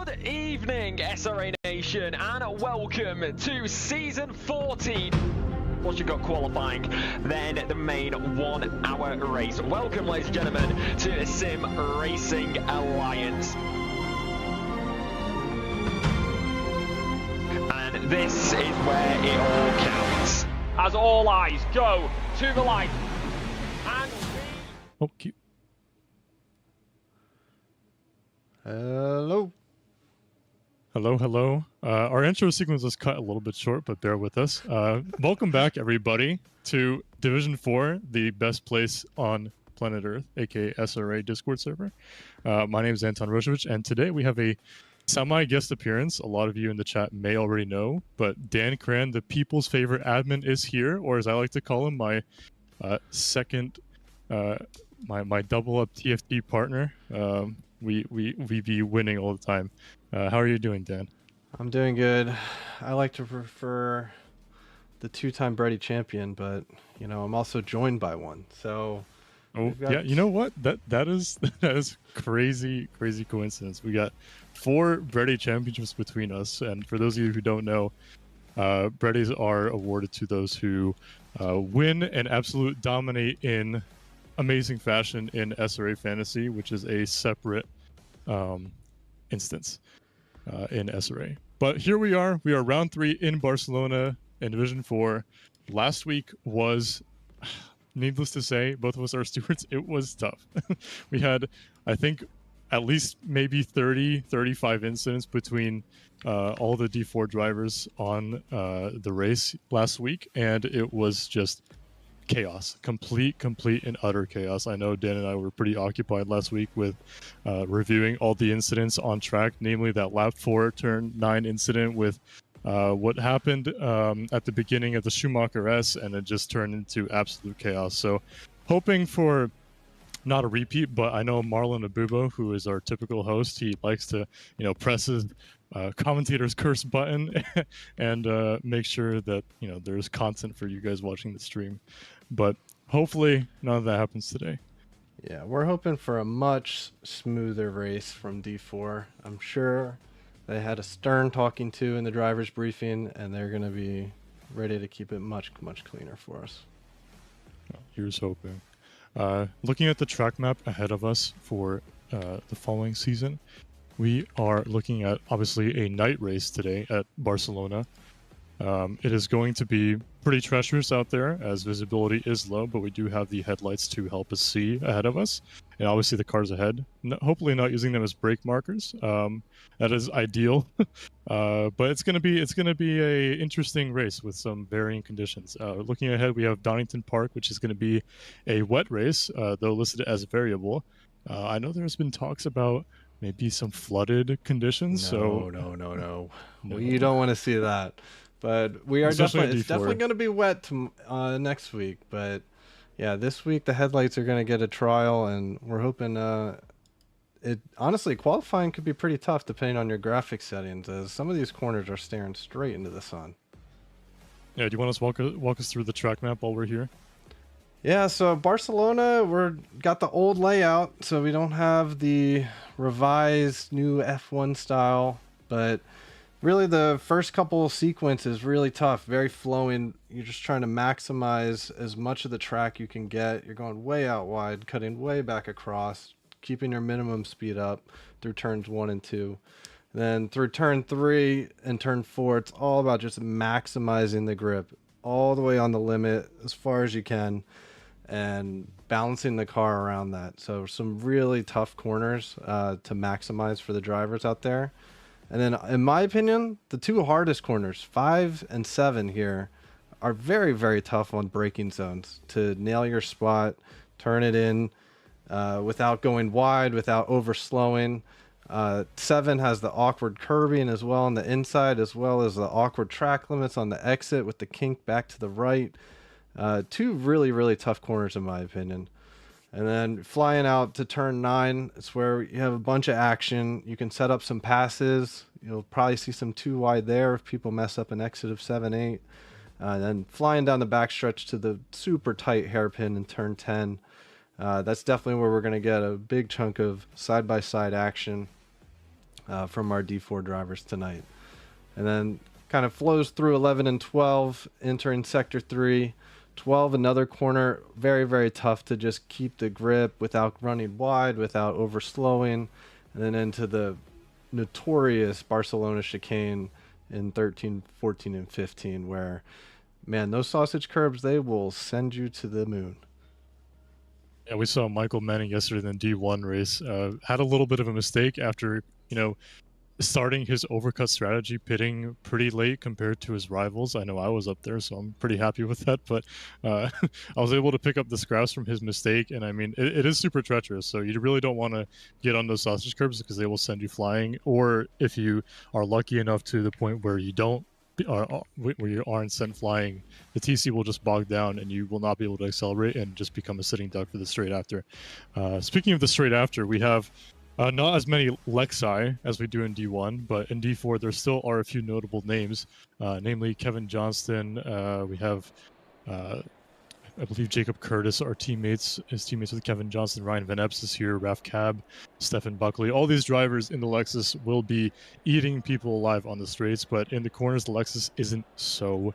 Good evening, SRA Nation, and welcome to Season 14. Once you've got qualifying, then the main 1 hour race. Welcome, ladies and gentlemen, to Sim Racing Alliance. And this is where it all counts. As all eyes go to the light. And Oh, cute. Hello. Hello, hello. Our intro sequence was cut a little bit short, but bear with us. Welcome back, everybody, to Division 4, the best place on planet Earth, aka SRA Discord server. My name is Anton Roshevich, and today we have a semi-guest appearance. A lot of you in the chat may already know, but Dan Cran, the people's favorite admin, is here, or as I like to call him, my second, my double-up TFT partner. We be winning all the time. How are you doing, Dan? I'm doing good. I like to prefer the two-time Brady champion, but you know I'm also joined by one. So, yeah, you know what? That is crazy coincidence. We got 4 Brady championships between us, and for those of you who don't know, Brady's are awarded to those who win and absolute dominate in amazing fashion in SRA Fantasy, which is a separate instance in SRA. But here we are round 3 in Barcelona in Division 4. Last week was, needless to say, both of us are stewards, it was tough. We had, I think, at least maybe 35 incidents between all the D4 drivers on the race last week, and it was just chaos, complete and utter chaos. I know Dan and I were pretty occupied last week with reviewing all the incidents on track, namely that lap 4 turn 9 incident with what happened at the beginning of the Schumacher S, and it just turned into absolute chaos. So hoping for not a repeat, but I know Marlon Abubo, who is our typical host, he likes to, you know, press his commentator's curse button and make sure that, you know, there's content for you guys watching the stream. But hopefully none of that happens today. Yeah, we're hoping for a much smoother race from D4. I'm sure they had a stern talking to in the driver's briefing, and they're going to be ready to keep it much cleaner for us. Here's hoping. Looking at the track map ahead of us for the following season, we are looking at obviously a night race today at Barcelona. It is going to be pretty treacherous out there as visibility is low, but we do have the headlights to help us see ahead of us, and obviously the cars ahead. Hopefully not using them as brake markers. That is ideal, but it's gonna be a interesting race with some varying conditions. Looking ahead, we have Donington Park, which is going to be a wet race, though listed as variable. I know there's been talks about maybe some flooded conditions. No. We don't want to see that. But we are it's definitely going to be wet next week. But yeah, this week the headlights are going to get a trial, and we're hoping honestly, qualifying could be pretty tough depending on your graphics settings, as some of these corners are staring straight into the sun. Yeah, do you want us to walk us through the track map while we're here? Yeah, so Barcelona, got the old layout, so we don't have the revised new F1 style, but really the first couple sequences really tough, very flowing. You're just trying to maximize as much of the track you can get. You're going way out wide, cutting way back across, keeping your minimum speed up through turns 1 and 2. Then through turn 3 and turn 4, it's all about just maximizing the grip all the way on the limit as far as you can and balancing the car around that. So some really tough corners to maximize for the drivers out there. And then, in my opinion, the 2 hardest corners, 5 and 7 here, are very tough on braking zones to nail your spot, turn it in without going wide, without overslowing. 7 has the awkward curbing as well on the inside, as well as the awkward track limits on the exit with the kink back to the right. 2 really tough corners, in my opinion. And then flying out to turn 9, it's where you have a bunch of action. You can set up some passes. You'll probably see some too wide there if people mess up an exit of 7-8. And then flying down the backstretch to the super tight hairpin in turn 10. That's definitely where we're going to get a big chunk of side-by-side action. from our D4 drivers tonight. And then kind of flows through 11 and 12, entering sector 3. 12, another corner, very, very tough to just keep the grip without running wide, without overslowing. And then into the notorious Barcelona chicane in 13, 14, and 15, where, man, those sausage curbs, they will send you to the moon. Yeah, we saw Michael Manning yesterday in the D1 race. Had a little bit of a mistake after, starting his overcut strategy, pitting pretty late compared to his rivals. I know I was up there, so I'm pretty happy with that. But I was able to pick up the scraps from his mistake. And I mean, it is super treacherous. So you really don't want to get on those sausage curbs because they will send you flying. Or if you are lucky enough to the point where you don't, where you aren't sent flying, the TC will just bog down and you will not be able to accelerate and just become a sitting duck for the straight after. Speaking of the straight after, we have not as many Lexi as we do in D1, but in D4 there still are a few notable names, namely Kevin Johnston. We have, I believe, Jacob Curtis, his teammates with Kevin Johnston. Ryan Van Epps is here, Raf Cab, Stefan Buckley. All these drivers in the Lexus will be eating people alive on the straights, but in the corners, the Lexus isn't so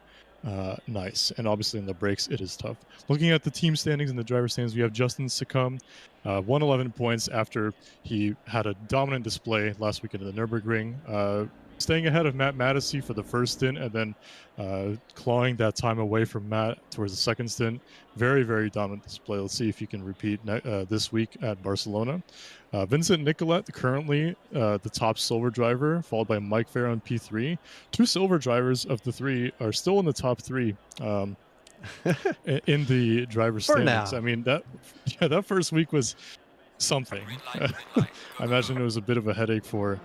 nice. And obviously in the brakes, it is tough. Looking at the team standings and the driver standings, we have Justin Succumb, 111 points after he had a dominant display last weekend in the Nürburgring. Staying ahead of Matt Mattisey for the first stint and then clawing that time away from Matt towards the second stint. Very, very dominant display. Let's see if he can repeat this week at Barcelona. Vincent Nicolet, currently the top silver driver, followed by Mike Farrow in P3. 2 silver drivers of the 3 are still in the top 3 in the driver's standings. I mean, that first week was something. I imagine it was a bit of a headache for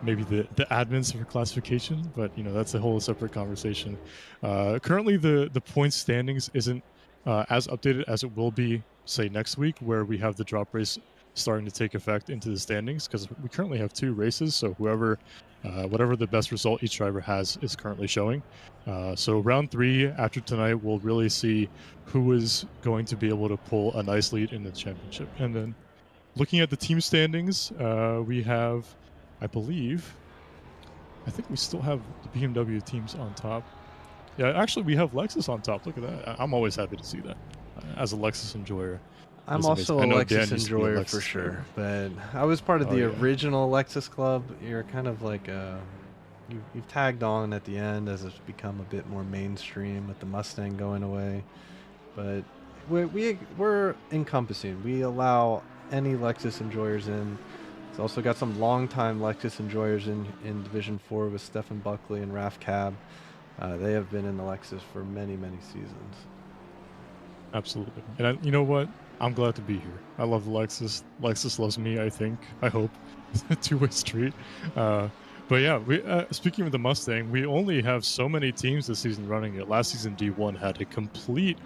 maybe the admins for classification, but that's a whole separate conversation. Currently, the points standings isn't as updated as it will be, say, next week, where we have the drop race starting to take effect into the standings, because we currently have 2 races, so whatever the best result each driver has is currently showing. So round 3 after tonight, we'll really see who is going to be able to pull a nice lead in the championship. And then looking at the team standings, we have, I think we still have the BMW teams on top. Yeah, actually, we have Lexus on top. Look at that. I'm always happy to see that as a Lexus enjoyer. I'm also a Lexus enjoyer for sure, but I was part of the original Lexus club. You're kind of like you've tagged on at the end as it's become a bit more mainstream with the Mustang going away. But we're encompassing. We allow any Lexus enjoyers in. It's also got some longtime Lexus enjoyers in Division 4 with Stefan Buckley and Raf Cab. They have been in the Lexus for many, many seasons. Absolutely. And you know what? I'm glad to be here. I love the Lexus. Lexus loves me, I think. I hope. It's a two-way street. But yeah, speaking of the Mustang, we only have so many teams this season running it. Last season, D1 had a complete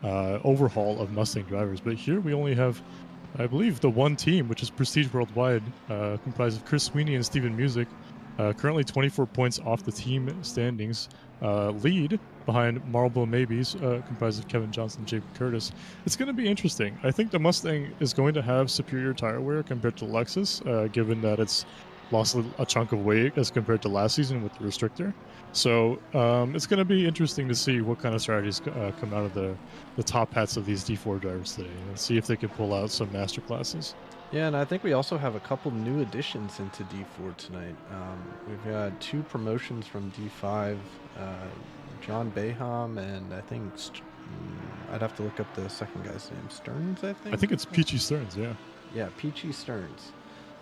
overhaul of Mustang drivers. But here we only have, I believe, the one team, which is Prestige Worldwide, comprised of Chris Sweeney and Steven Music. Currently 24 points off the team standings. Lead behind Marlboro Maybes, comprised of Kevin Johnson and Jacob Curtis. It's going to be interesting. I think the Mustang is going to have superior tire wear compared to Lexus, given that it's lost a chunk of weight as compared to last season with the restrictor. So it's going to be interesting to see what kind of strategies come out of the top hats of these D4 drivers today, and see if they can pull out some master classes. Yeah, and I think we also have a couple new additions into D4 tonight. We've got 2 promotions from D5, John Baham and I think I'd have to look up the second guy's name. Stearns, I think? I think it's Peachy Stearns, yeah. Yeah, Peachy Stearns.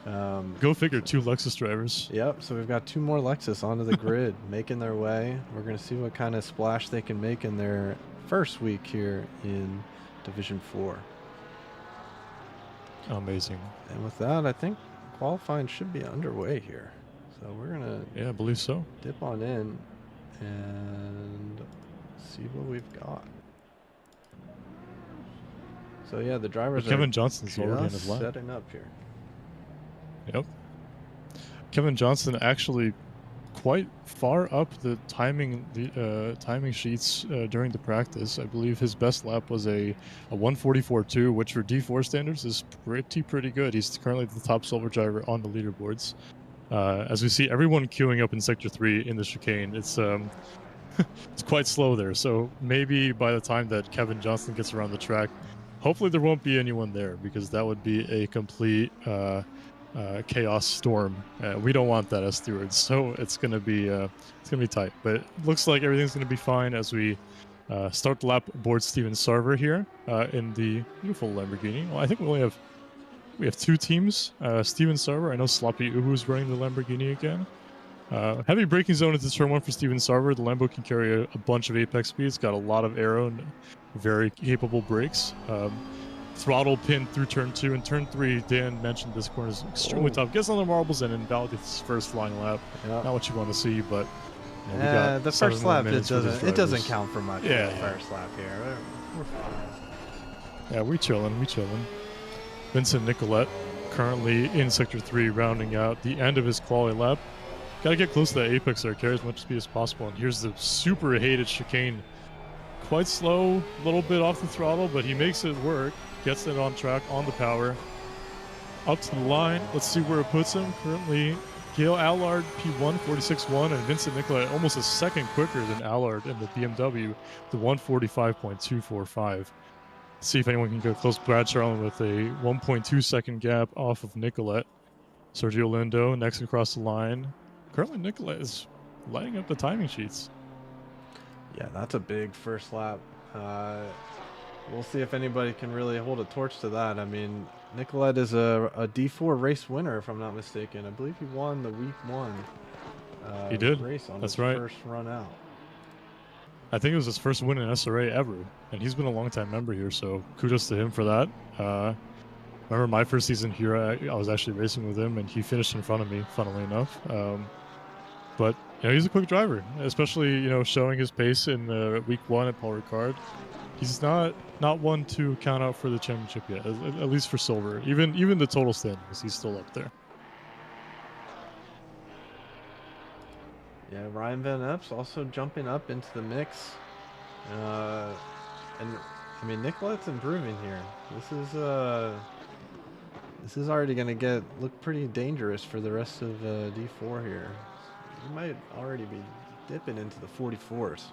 Go figure, 2 Lexus drivers. Yep, so we've got 2 more Lexus onto the grid making their way. We're going to see what kind of splash they can make in their first week here in Division 4. Amazing. And with that, I think qualifying should be underway here. So we're going to I believe so. Dip on in and see what we've got. So yeah, the drivers Kevin Johnston's already in his lap. Setting up here. Yep. Kevin Johnston actually quite far up the timing sheets during the practice. I believe his best lap was a 144.2, which for D4 standards is pretty good. He's currently the top silver driver on the leaderboards. As we see everyone queuing up in Sector 3 in the chicane, it's quite slow there. So maybe by the time that Kevin Johnson gets around the track, hopefully there won't be anyone there, because that would be a complete chaos storm. We don't want that as stewards, so it's gonna be tight. But it looks like everything's gonna be fine as we start the lap aboard Steven Sarver here in the beautiful Lamborghini. Well, I think we have two teams. Steven Sarver, I know Sloppy Ubu is running the Lamborghini again. Heavy braking zone into turn 1 for Steven Sarver. The Lambo can carry a bunch of apex speed. It's got a lot of aero and very capable brakes. Throttle pin through turn 2 and turn 3. Dan mentioned this corner is extremely tough. Gets on the marbles and invalidates his first flying lap. Yep. Not what you want to see, but you know, the first lap it doesn't count for much. Yeah, the first lap here. We're fine. Yeah, we chilling. Vincent Nicolette currently in Sector 3, rounding out the end of his quali lap. Got to get close to that apex there, carry as much speed as possible. And here's the super hated chicane. Quite slow, a little bit off the throttle, but he makes it work. Gets it on track, on the power. Up to the line. Let's see where it puts him. Currently, Gail Allard, P1, 46.1, and Vincent Nicolette almost a second quicker than Allard in the BMW, the 145.245. See if anyone can get close. Brad Charlin with a 1.2 second gap off of Nicolette. Sergio Lindo next across the line. Currently, Nicolette is lighting up the timing sheets. Yeah, that's a big first lap. We'll see if anybody can really hold a torch to that. I mean, Nicolette is a D4 race winner, if I'm not mistaken. I believe he won the week 1 he did. race on That's his right. first run out. I think it was his first win in SRA ever, and he's been a long-time member here, so kudos to him for that. Remember my first season here, I was actually racing with him, and he finished in front of me, funnily enough. But you know, he's a quick driver, especially showing his pace in week 1 at Paul Ricard. He's not one to count out for the championship yet, at least for silver. Even the total standings, he's still up there. Yeah, Ryan Van Epps also jumping up into the mix. And I mean, Nicolette's improving here. This is already going to look pretty dangerous for the rest of D4 here. You might already be dipping into the 44s.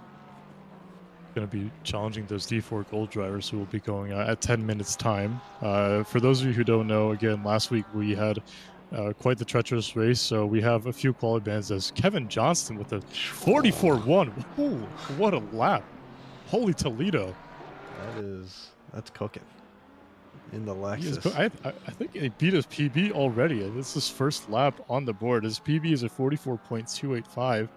Going to be challenging those D4 gold drivers who will be going at 10 minutes time. For those of you who don't know, again, last week we had quite the treacherous race, so we have a few quality bands as Kevin Johnston with a 44.1. Ooh, what a lap. Holy Toledo. That's cooking in the Lexus. I think he beat his PB already. This is his first lap on the board. His PB is a 44.285,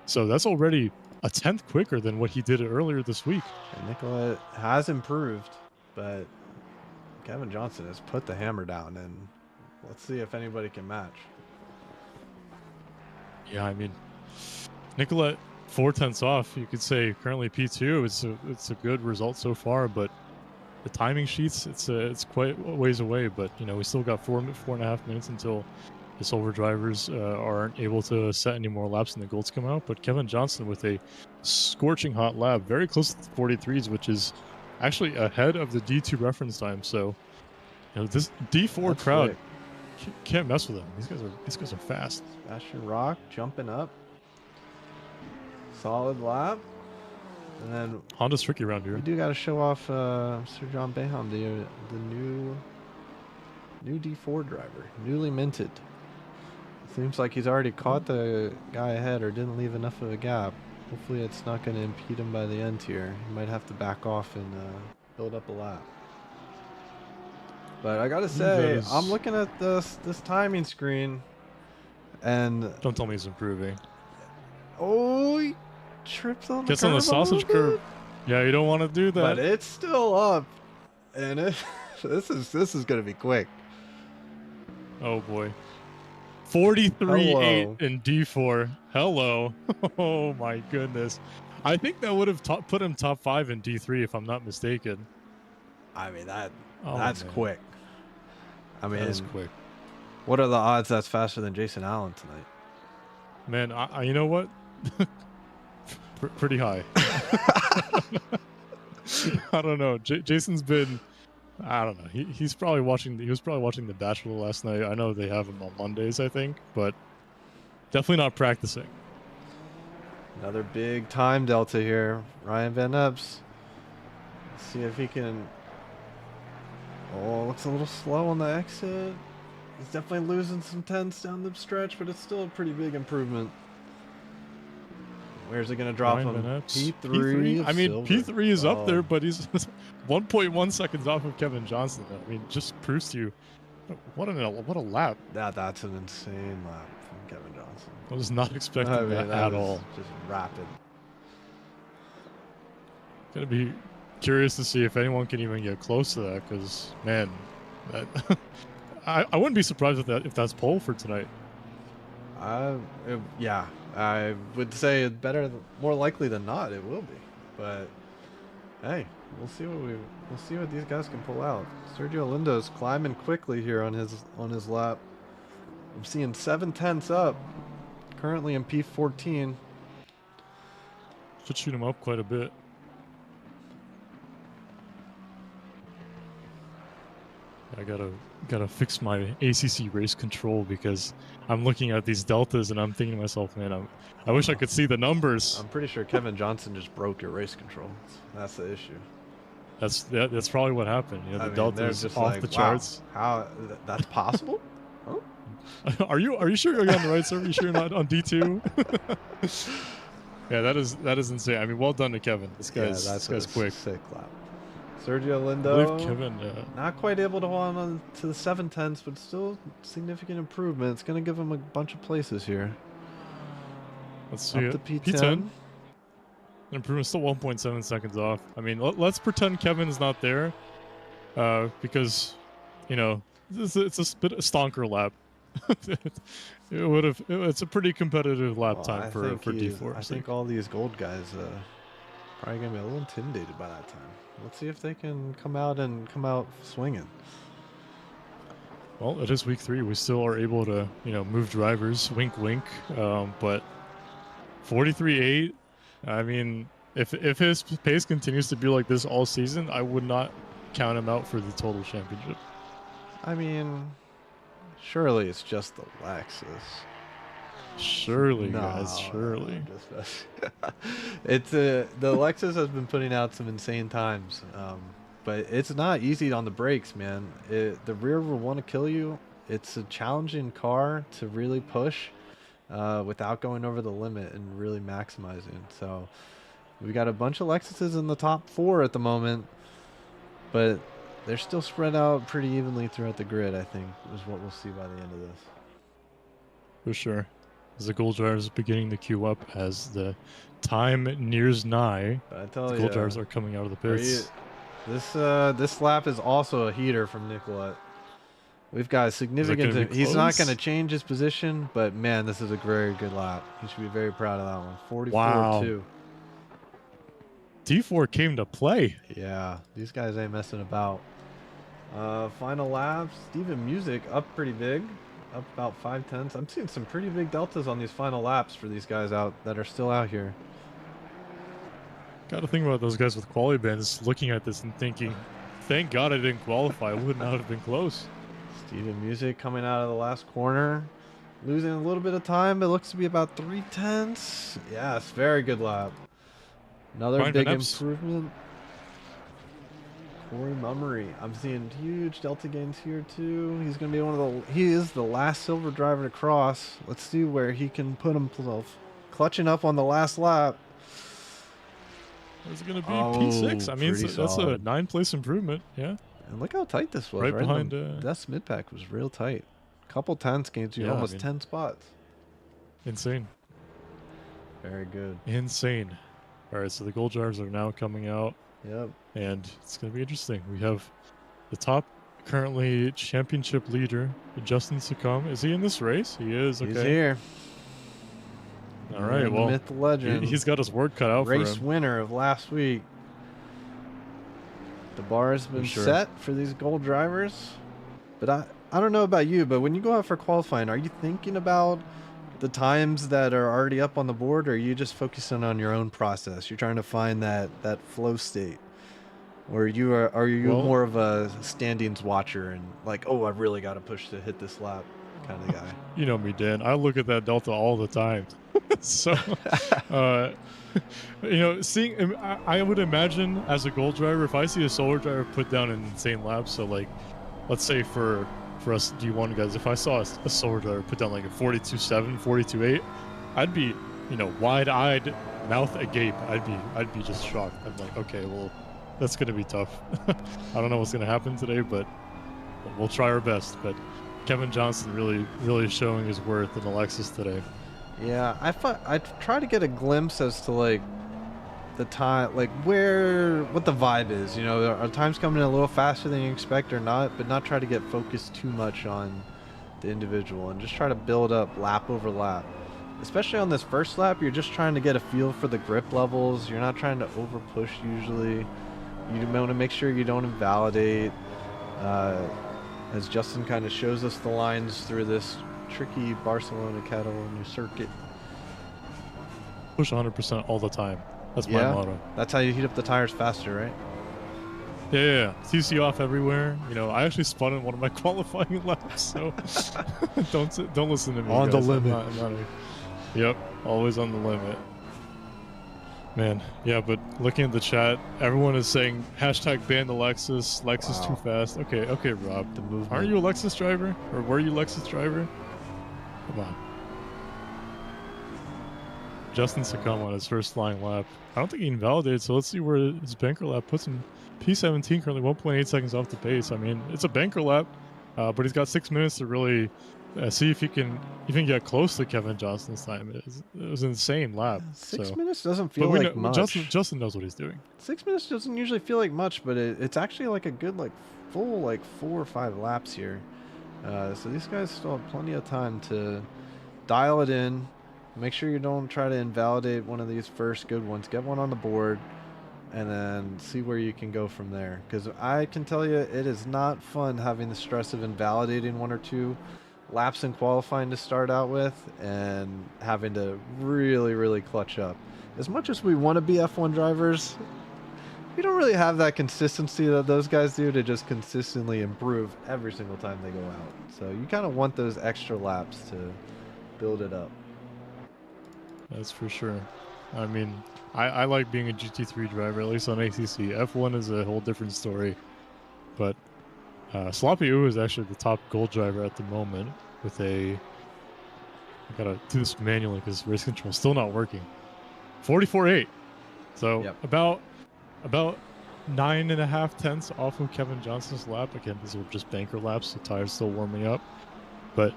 so that's already a 10th quicker than what he did earlier this week. And Nicolette has improved, but Kevin Johnson has put the hammer down, and let's see if anybody can match. Yeah, I mean, Nicolette 4/10 off. You could say currently P2. It's a good result so far, but the timing sheets, it's quite a ways away. But we still got 4.5 minutes until the silver drivers aren't able to set any more laps and the golds come out. But Kevin Johnson with a scorching hot lap, very close to the 43s, which is actually ahead of the D2 reference time. So this D4 crowd can't mess with them. These guys are fast. Sebastian Rock jumping up. Solid lap. And then Honda's tricky around here. We do got to show off Sir John Beham, the new D4 driver, newly minted. Seems like he's already caught the guy ahead or didn't leave enough of a gap. Hopefully it's not going to impede him by the end here. He might have to back off and build up a lap. But I got to say, I'm looking at this timing screen, and don't tell me he's improving. Oh, he trips on the Gets on the sausage curve. Yeah, you don't want to do that. But it's still up, and this is going to be quick. Oh boy. 43.8 in D4. Hello. Oh my goodness. I think that would have put him top 5 in D3 if I'm not mistaken. I mean, that's quick. I mean, that is quick. What are the odds that's faster than Jason Allen tonight? Man, you know what? Pretty high. I don't know. Jason's been, I don't know. He was probably watching The Bachelor last night. I know they have him on Mondays, I think, but definitely not practicing. Another big time delta here. Ryan Van Epps. Let's see if he can. Oh, looks a little slow on the exit. He's definitely losing some tenths down the stretch, but it's still a pretty big improvement. Where's it going to drop Ryan him? Van Epps. P3. I mean, silver. P3 is up there, Oh. but he's 1.1 seconds off of Kevin Johnson. I mean, just proves to you what a lap. That's an insane lap from Kevin Johnson. I was not expecting I mean, that that at was all. just rapid. Gonna be curious to see if anyone can even get close to that, because man, that I wouldn't be surprised if that's pole for tonight. Yeah, I would say it's better, more likely than not, it will be. But hey, we'll see what these guys can pull out. Sergio Lindo's climbing quickly here on his lap. I'm seeing 7/10 up, currently in P14. Should shoot him up quite a bit. I gotta fix my ACC race control, because I'm looking at these deltas and I'm thinking to myself, man, I wish I could see the numbers. I'm pretty sure Kevin Johnson just broke your race control. That's the issue. That's probably what happened. You know, the delta is off like, the wow, charts. how that's possible? Huh? Are you sure you're on the right server? Are you sure you're not on D2? Yeah, that is insane. I mean, well done to Kevin. This guy's quick. Sick lap. Sergio I Lindo, believe Kevin. not quite able to hold on to the 7/10s, but still significant improvement. It's going to give him a bunch of places here. Let's see Up it. to P10. Improvement still 1.7 seconds off. I mean, let's pretend Kevin's not there, because, you know, it's a bit of a stonker lap. It's a pretty competitive lap time for D4. I think all these gold guys probably going to be a little intimidated by that time. Let's see if they can come out swinging. Well, it is week 3. We still are able to, you know, move drivers. Wink, wink. But 43.8. I mean, if his pace continues to be like this all season, I would not count him out for the total championship. I mean, surely it's just the Lexus. Surely, guys, surely. It's the Lexus has been putting out some insane times, but it's not easy on the brakes, man. The rear will want to kill you. It's a challenging car to really push without going over the limit and really maximizing. So we got a bunch of Lexuses in the top 4 at the moment, but they're still spread out pretty evenly throughout the grid, I think, is what we'll see by the end of this. For sure. As the gold drivers are beginning to queue up as the time nears nigh, But I tell the you, gold drivers are coming out of the pits. this lap is also a heater from Nicolette. We've got significant. He's not going to change his position, but man, this is a very good lap. He should be very proud of that one. 44.2. Wow. D4 came to play. Yeah, these guys ain't messing about. Final laps. Steven Music up pretty big, up about 5/10. I'm seeing some pretty big deltas on these final laps for these guys out that are still out here. Got to think about those guys with quality bands looking at this and thinking, thank God I didn't qualify. I would not have been close. Steven Music coming out of the last corner, losing a little bit of time. It looks to be about 3/10. Yes, very good lap. Another Ryan big Van Epps. improvement. Corey Mummery. I'm seeing huge delta gains here too. He's going to be he is the last silver driver to cross. Let's see where he can put himself. Clutching up on the last lap. Is it going to be P6? I mean, pretty that's a solid. 9-place improvement. Yeah. And look how tight this was. Right behind, that mid pack was real tight. Couple tenths gains you Yeah, almost I mean, 10 spots. Insane. Very good. Insane. All right, so the gold drivers are now coming out, Yep. and it's going to be interesting. We have the top currently championship leader, Justin Succumb. Is he in this race? He is. Okay. He's here. All right. The Well, myth, the legend. he's got his work cut out Race for him. winner of last week. The bar has been sure. set for these gold drivers. But I don't know about you, but when you go out for qualifying, are you thinking about the times that are already up on the board, or are you just focusing on your own process? You're trying to find that flow state, or are you Well, more of a standings watcher and like, oh, I really got to push to hit this lap kind of guy? you know me, Dan. I look at that delta all the time. So, uh, seeing, I would imagine as a gold driver, if I see a solar driver put down an insane lap, so like, let's say for us D1 guys, if I saw a solar driver put down like a 42.7, 42.8, I'd be, wide-eyed, mouth agape. I'd be just shocked. I'm like, okay, well, that's gonna be tough. I don't know what's gonna happen today, but we'll try our best. But Kevin Johnson really showing his worth in the Lexus today. Yeah, I try to get a glimpse as to like the time, like what the vibe is. Are times coming in a little faster than you expect or not, but not try to get focused too much on the individual and just try to build up lap over lap. Especially on this first lap, you're just trying to get a feel for the grip levels. You're not trying to over push usually. You want to make sure you don't invalidate. As Justin kind of shows us the lines through this tricky Barcelona Catalunya circuit. Push 100% all the time. That's my motto. That's how you heat up the tires faster, right? Yeah. CC off everywhere. I actually spun in one of my qualifying laps, so don't listen to me. On guys. the limit. I'm not yep, always on the limit. Man, yeah, but looking at the chat, everyone is saying hashtag ban the Lexus. Lexus too fast. Okay, Rob. The movement. Aren't you a Lexus driver? Or were you a Lexus driver? Come on. Justin Succumb on his first flying lap. I don't think he invalidated, so let's see where his banker lap puts him. P17 currently 1.8 seconds off the pace. I mean, it's a banker lap, but he's got 6 minutes to really see if he can even get close to Kevin Johnson's time. It was an insane lap. 6 minutes doesn't feel like much. Justin knows what he's doing. 6 minutes doesn't usually feel like much, but it's actually like a good full 4 or 5 laps here. So these guys still have plenty of time to dial it in. Make sure you don't try to invalidate one of these first good ones. Get one on the board and then see where you can go from there. Because I can tell you, it is not fun having the stress of invalidating 1 or 2 laps in qualifying to start out with and having to really clutch up. As much as we want to be F1 drivers, we don't really have that consistency that those guys do to just consistently improve every single time they go out. So you kind of want those extra laps to build it up. That's for sure. I mean, I like being a GT3 driver, at least on ACC. F1 is a whole different story. But Sloppy U is actually the top gold driver at the moment with I gotta do this manually because race control is still not working. 44.8. So about 9.5 tenths off of Kevin Johnson's lap. Again, these are just banker laps, the tires still warming up. But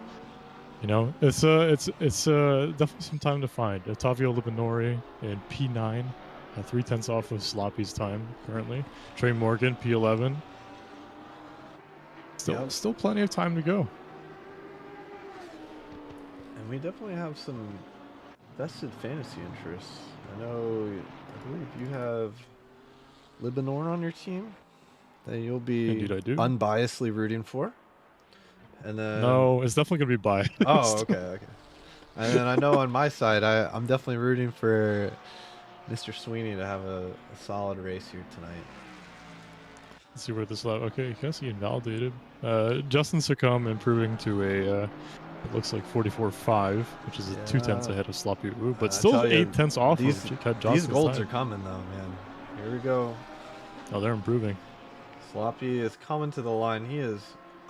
it's definitely some time to find. Ottavio Libanori in P9, 3 tenths off of Sloppy's time currently. Trey Morgan, P11. Still plenty of time to go. And we definitely have some vested fantasy interests. I believe you have Libanor on your team that you'll be Indeed, I do. unbiasedly rooting for. And then No, it's definitely gonna be biased. Oh, okay. And then I know on my side, I'm definitely rooting for Mr. Sweeney to have a solid race here tonight. Let's see where this lap. Okay, you can see invalidated. Justin Succumb improving to it looks like 44.5, which is 2 tenths ahead of Sloppy Woo, but still 8 tenths off of Johnson's These golds time. are coming though, man. Here we go. Oh, they're improving. Sloppy is coming to the line. He is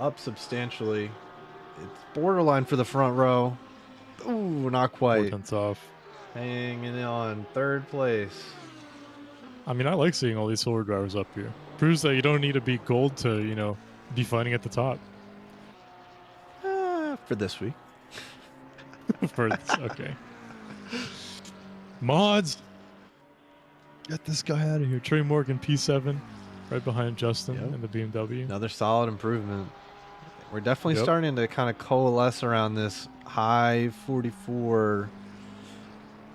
up substantially. It's borderline for the front row. Ooh, not quite. 4 tenths off. Hanging on 3rd place. I mean, I like seeing all these solar drivers up here. Proves that you don't need to be gold to, be fighting at the top. For this week. Okay. Mods! Get this guy out of here. Trey Morgan, P7, right behind Justin in the BMW. Another solid improvement. We're definitely starting to kind of coalesce around this high 44.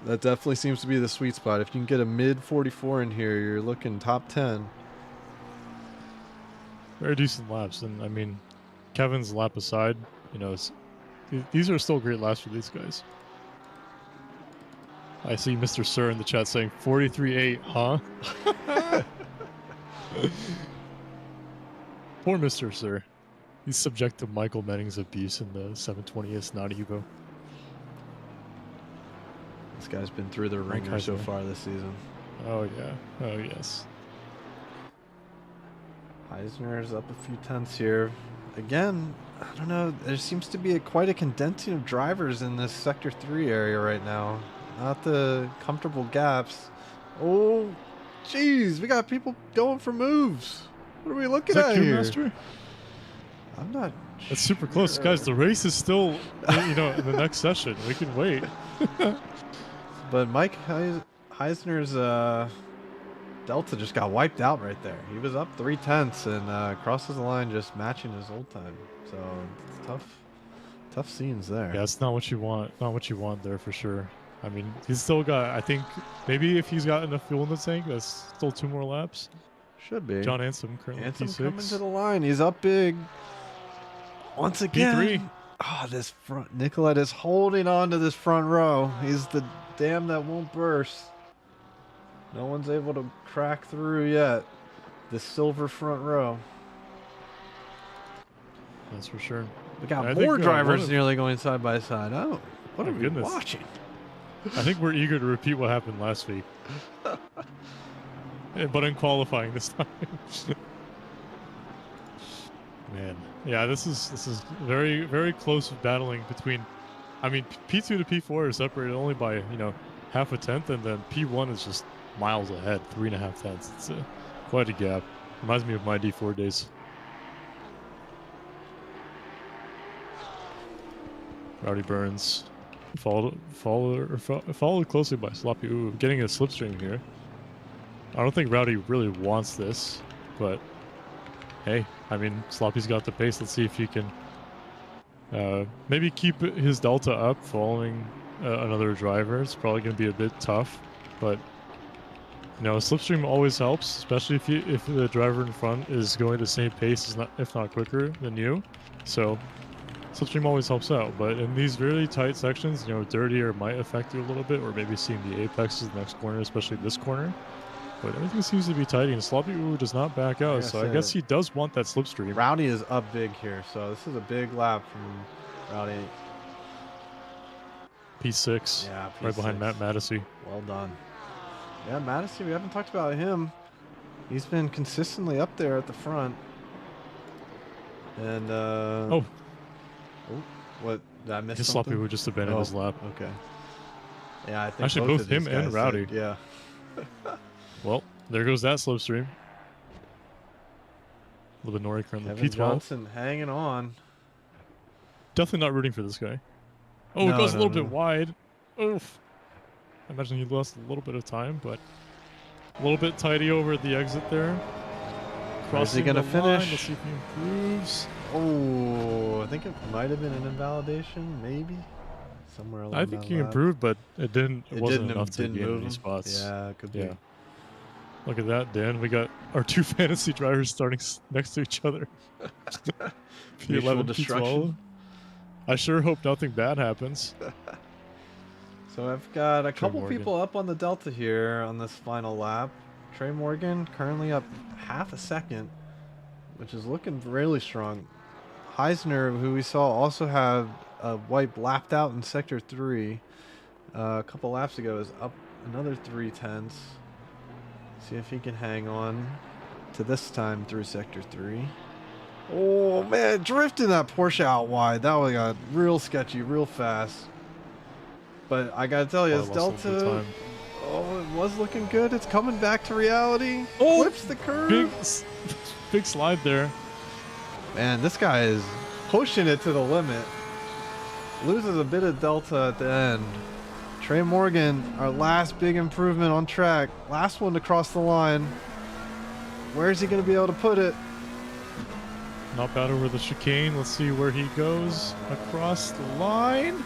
That definitely seems to be the sweet spot. If you can get a mid 44 in here, you're looking top 10. Very decent laps. And, I mean, Kevin's lap aside, these are still great laps for these guys. I see Mr. Sir in the chat saying 43.8, huh? Poor Mr. Sir. He's subject to Michael Menning's abuse in the 720S not Evo. This guy's been through the ringer so far this season. Oh, yeah. Oh, yes. Eisner's up a few tenths here. Again, I don't know. There seems to be quite a condensing of drivers in this Sector 3 area right now. Not the comfortable gaps. Oh, jeez. We got people going for moves. What are we looking at here? Master? I'm not That's super close. Guys, the race is still, in the next session. We can wait. But Mike Eisner's Delta just got wiped out right there. He was up 0.3 and crosses the line just matching his old time. So it's tough scenes there. Yeah, it's not what you want. Not what you want there for sure. I mean, he's still got, I think, maybe if he's got enough fuel in the tank, that's still 2 more laps. Should be. John Ansem currently P6. Coming to the line. He's up big. Once again. P3. Oh, this front. Nicolette is holding on to this front row. He's the dam that won't burst. No one's able to crack through yet. This silver front row. That's for sure. We got more drivers nearly going side by side. Oh, what are we watching? I think we're eager to repeat what happened last week. But in qualifying this time. Man. Yeah, this is very, very close battling between, I mean, P2 to P4 are separated only by, half a tenth, and then P1 is just miles ahead, 3.5 tenths. It's quite a gap. Reminds me of my D4 days. Rowdy Burns followed closely by Sloppy. Ooh, getting a slipstream here. I don't think Rowdy really wants this, but hey, I mean, Sloppy's got the pace. Let's see if he can maybe keep his delta up following another driver. It's probably going to be a bit tough, but a slipstream always helps, especially if the driver in front is going the same pace, if not quicker than you. So slipstream always helps out, but in these really tight sections, dirtier might affect you a little bit, or maybe seeing the apexes the next corner, especially this corner. But everything seems to be tight, and Sloppy does not back out, so I guess he does want that slipstream. Rowdy is up big here, so this is a big lap from Rowdy. P6, yeah, P6. Right behind Matt Mattisey. Well done. Yeah, Mattisey, we haven't talked about him. He's been consistently up there at the front. And, what, did I miss something? Sloppy would just abandon his lap. Okay. Yeah, I think actually both him and Rowdy. Yeah. Well, there goes that slipstream. A little bit Nori currently. Kevin P12. Johnson hanging on. Definitely not rooting for this guy. Oh, it goes a little bit wide. Oof. I imagine he lost a little bit of time, but a little bit tidy over at the exit there. Is he going to finish? Let's see if he improves. Oh, I think it might have been an invalidation, maybe. Somewhere along I think he improved, but it wasn't enough to gain move any spots. Yeah, it could be. Yeah. Look at that, Dan. We got our 2 fantasy drivers starting next to each other. P11, P12. I sure hope nothing bad happens. So I've got a couple people up on the Delta here on this final lap. Trey Morgan currently up half a second, which is looking really strong. Heisner, who we saw also have a wipe lapped out in Sector 3 a couple laps ago, is up another 0.3. See if he can hang on to this time through Sector 3. Oh, man, drifting that Porsche out wide. That one got real sketchy, real fast. But I got to tell you, this Delta, it was looking good. It's coming back to reality. Oh, flips the curve. Big slide there. Man, this guy is pushing it to the limit. Loses a bit of Delta at the end. Trey Morgan, our last big improvement on track. Last one to cross the line. Where's he going to be able to put it? Not bad over the chicane. Let's see where he goes across the line.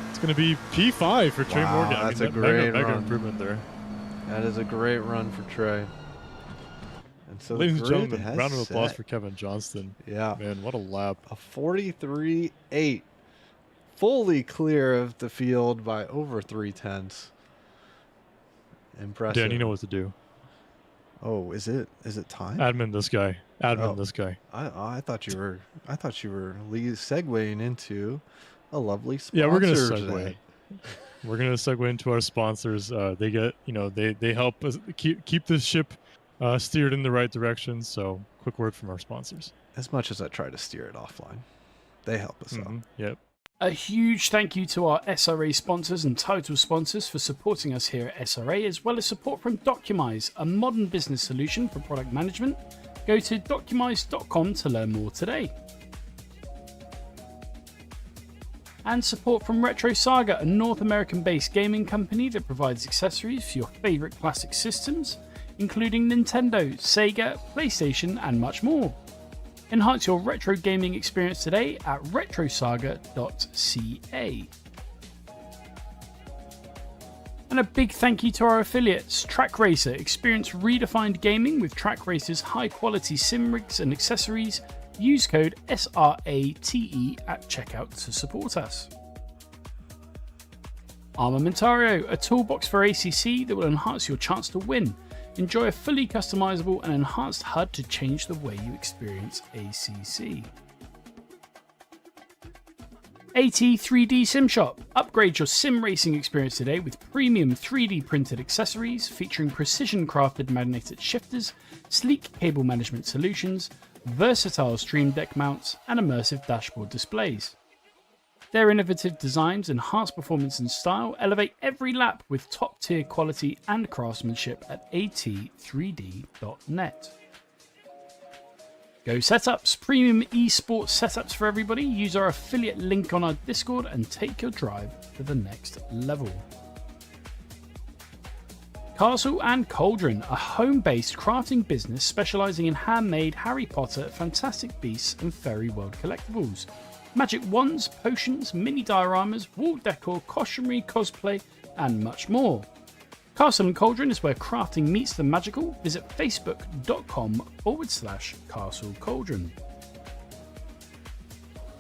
It's going to be P5 for Trey Morgan. That's a great mega improvement there. That is a great run for Trey. And so ladies and gentlemen, round of applause for Kevin Johnston. Yeah. Man, what a lap. A 43.8. fully clear of the field by over 3/10. Impressive. Dan, you know what to do. Oh, is it time? Admin this guy. Admin Oh. this guy. I thought you were segueing into a lovely sponsor. Yeah, we're gonna segue. We're gonna segue into our sponsors. They get, they help us keep this ship steered in the right direction. So, quick word from our sponsors. As much as I try to steer it offline, they help us out. Yep. A huge thank you to our SRA sponsors and title sponsors for supporting us here at SRA, as well as support from Documise, a modern business solution for product management. Go to documise.com to learn more today. And support from Retro Saga, a North American-based gaming company that provides accessories for your favourite classic systems, including Nintendo, Sega, PlayStation, and much more. Enhance your retro gaming experience today at retrosaga.ca. And a big thank you to our affiliates, Track Racer. Experience redefined gaming with Track Racer's high-quality sim rigs and accessories. Use code SRATE at checkout to support us. Armamentario, a toolbox for ACC that will enhance your chance to win. Enjoy a fully customizable and enhanced HUD to change the way you experience ACC. AT3D Sim Shop. Upgrade your sim racing experience today with premium 3D printed accessories featuring precision crafted magnetic shifters, sleek cable management solutions, versatile stream deck mounts, and immersive dashboard displays. Their innovative designs enhance performance and style, elevate every lap with top-tier quality and craftsmanship at at3d.net. Go Setups, premium esports setups for everybody. Use our affiliate link on our Discord and take your drive to the next level. Castle and Cauldron, a home-based crafting business specialising in handmade Harry Potter, Fantastic Beasts and Fairy World collectibles. Magic wands, potions, mini dioramas, wall decor, costumery, cosplay, and much more. Castle and Cauldron is where crafting meets the magical. Visit facebook.com/Castle Cauldron.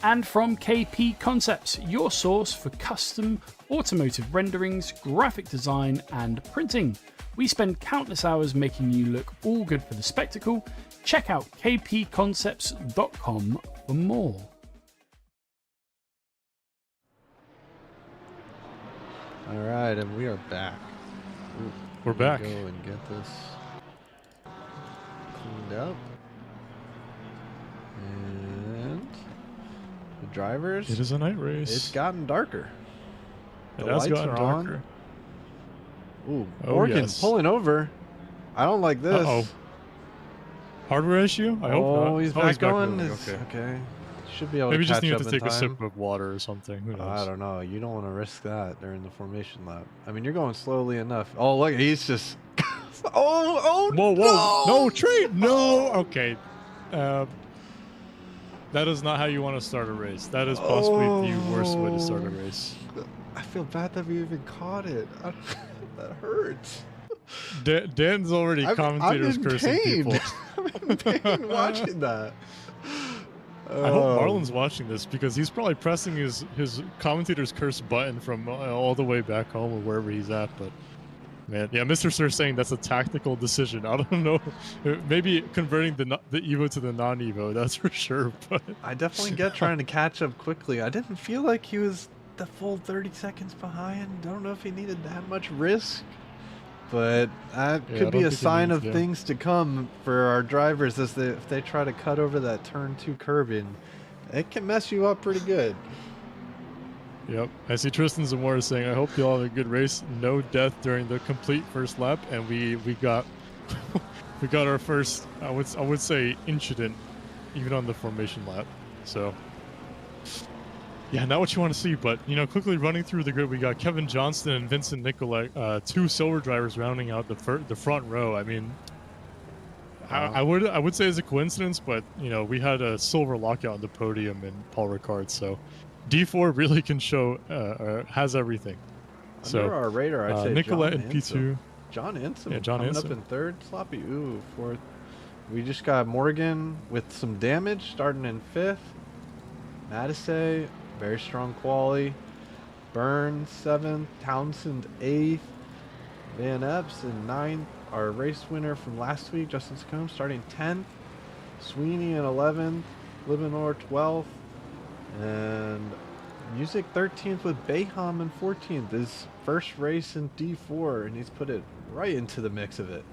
And from KP Concepts, your source for custom automotive renderings, graphic design, and printing. We spend countless hours making you look all good for the spectacle. Check out kpconcepts.com for more. All right, and we are back. We're back. Go and get this cleaned up. And the drivers. It is a night race. It's gotten darker. It The has lights gotten are darker. on. Ooh, Oh, Morgan yes. pulling over. I don't like this. Uh-oh. Hardware issue? I hope not. Oh, he's back going. going. It's- Okay. Okay. Should be able Maybe to just catch needed up to in take a time. sip of water or something. Who knows? I don't know. You don't want to risk that during the formation lap. I mean, you're going slowly enough. Oh, look, he's just. oh, Whoa, whoa. No, trade. No. Okay. That is not how you want to start a race. That is possibly the worst way to start a race. I feel bad that we even caught it. That hurts. Dan's already commentators I'm in cursing pain. people. I'm in pain watching that. I hope Marlon's watching this because he's probably pressing his commentator's curse button from all the way back home or wherever he's at. But man, yeah, Mr. Sir saying that's a tactical decision. I don't know, maybe converting the Evo to the non-Evo, that's for sure. But I definitely get trying to catch up quickly. I didn't feel like he was the full 30 seconds behind. I don't know if he needed that much risk. But that Yeah, I could be don't a think he sign needs of to. things to come for our drivers if they try to cut over that turn 2 curb in. It can mess you up pretty good. yep, I see Tristan Zamora saying, "I hope you all have a good race. No death during the complete first lap," and we got we got our first I would say incident even on the formation lap. So. Yeah, not what you want to see, but quickly running through the grid, we got Kevin Johnston and Vincent Nicolai, 2 silver drivers rounding out the front row. I mean, I would say it's a coincidence, but we had a silver lockout on the podium in Paul Ricard, so D4 really can show has everything. Under our radar, I'd say Nicolai John and P2. John Insom Yeah, John coming Insom. up in 3rd. Sloppy, ooh, 4th. We just got Morgan with some damage starting in 5th. Matisse, very strong quali. Burns 7th, Townsend 8th, Van Epps in 9th. Our race winner from last week, Justin Scombe, starting 10th. Sweeney in 11th, Libanor 12th, and Music 13th with Bayham in 14th. His first race in D4, and he's put it right into the mix of it.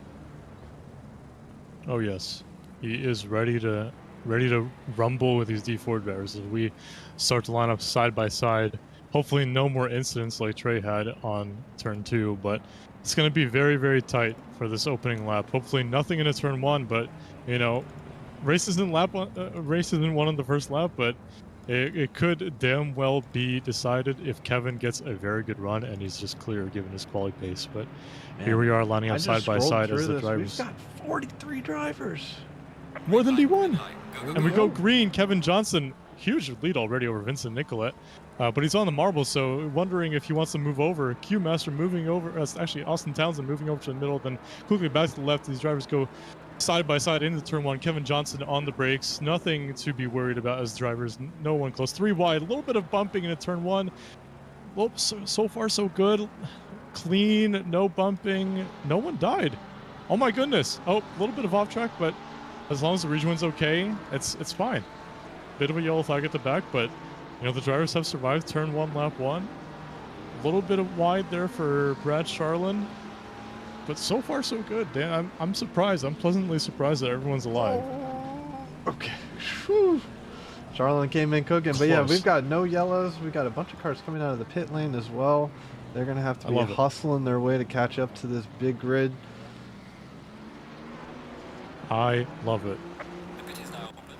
Oh yes, he is ready to rumble with these D4 drivers as we start to line up side by side. Hopefully, no more incidents like Trey had on turn 2, but it's going to be very, very tight for this opening lap. Hopefully, nothing in a turn 1, but you know, race isn't won on the first lap, but it could damn well be decided if Kevin gets a very good run and he's just clear given his quali pace. But Man, here we are lining up side by side as the drivers. We've got 43 drivers. More than D1. And we go green. Kevin Johnson, huge lead already over Vincent Nicolette. But he's on the marble, so wondering if he wants to move over. Q Master moving over. Actually, Austin Townsend moving over to the middle, then quickly back to the left. These drivers go side by side into turn 1. Kevin Johnson on the brakes. Nothing to be worried about as drivers. No one close. 3 wide. A little bit of bumping into turn 1. Well, so far so good. Clean. No bumping. No one died. Oh my goodness. Oh, a little bit of off track, but as long as the region wind's okay, it's fine. Bit of a yellow flag at the back, but you know the drivers have survived turn 1, lap 1. A little bit of wide there for Brad Charlin, but so far so good. Dan, I'm surprised. I'm pleasantly surprised that everyone's alive. Okay. Whew. Charlin came in cooking, but yeah, we've got no yellows. We've got a bunch of cars coming out of the pit lane as well. They're gonna have to be hustling their way to catch up to this big grid. I love it.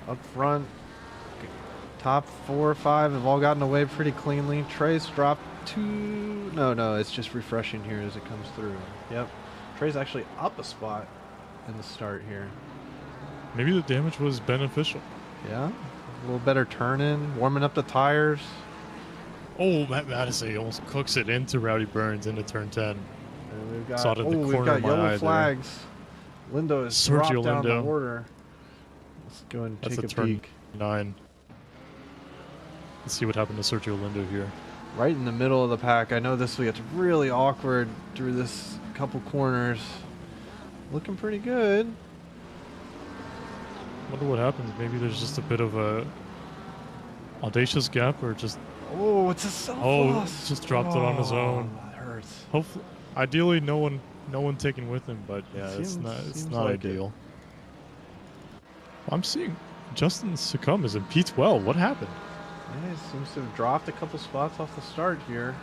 Up front, top 4 or 5 have all gotten away pretty cleanly. Trey's dropped 2. No, it's just refreshing here as it comes through. Yep. Trey's actually up a spot in the start here. Maybe the damage was beneficial. Yeah. A little better turn in, warming up the tires. Oh, Matt Madison almost cooks it into Rowdy Burns into turn 10. And we've got, Saw it in the we've corner got of my yellow eye flags. there. Lindo is Sergio dropped down the Lindo. order. Let's go and That's take a a turn peek. 9. Let's see what happened to Sergio Lindo here. Right in the middle of the pack. I know this will get really awkward through this couple corners. Looking pretty good. Wonder what happens. Maybe there's just a bit of a audacious gap, or just Oh, it's a self-loss. just dropped it on his own. That hurts. Hopefully, ideally, no one taken with him, but yeah, it's Seems not like ideal. I'm seeing Justin Succumb is in P12. What happened? Yeah, he seems to have dropped a couple spots off the start here.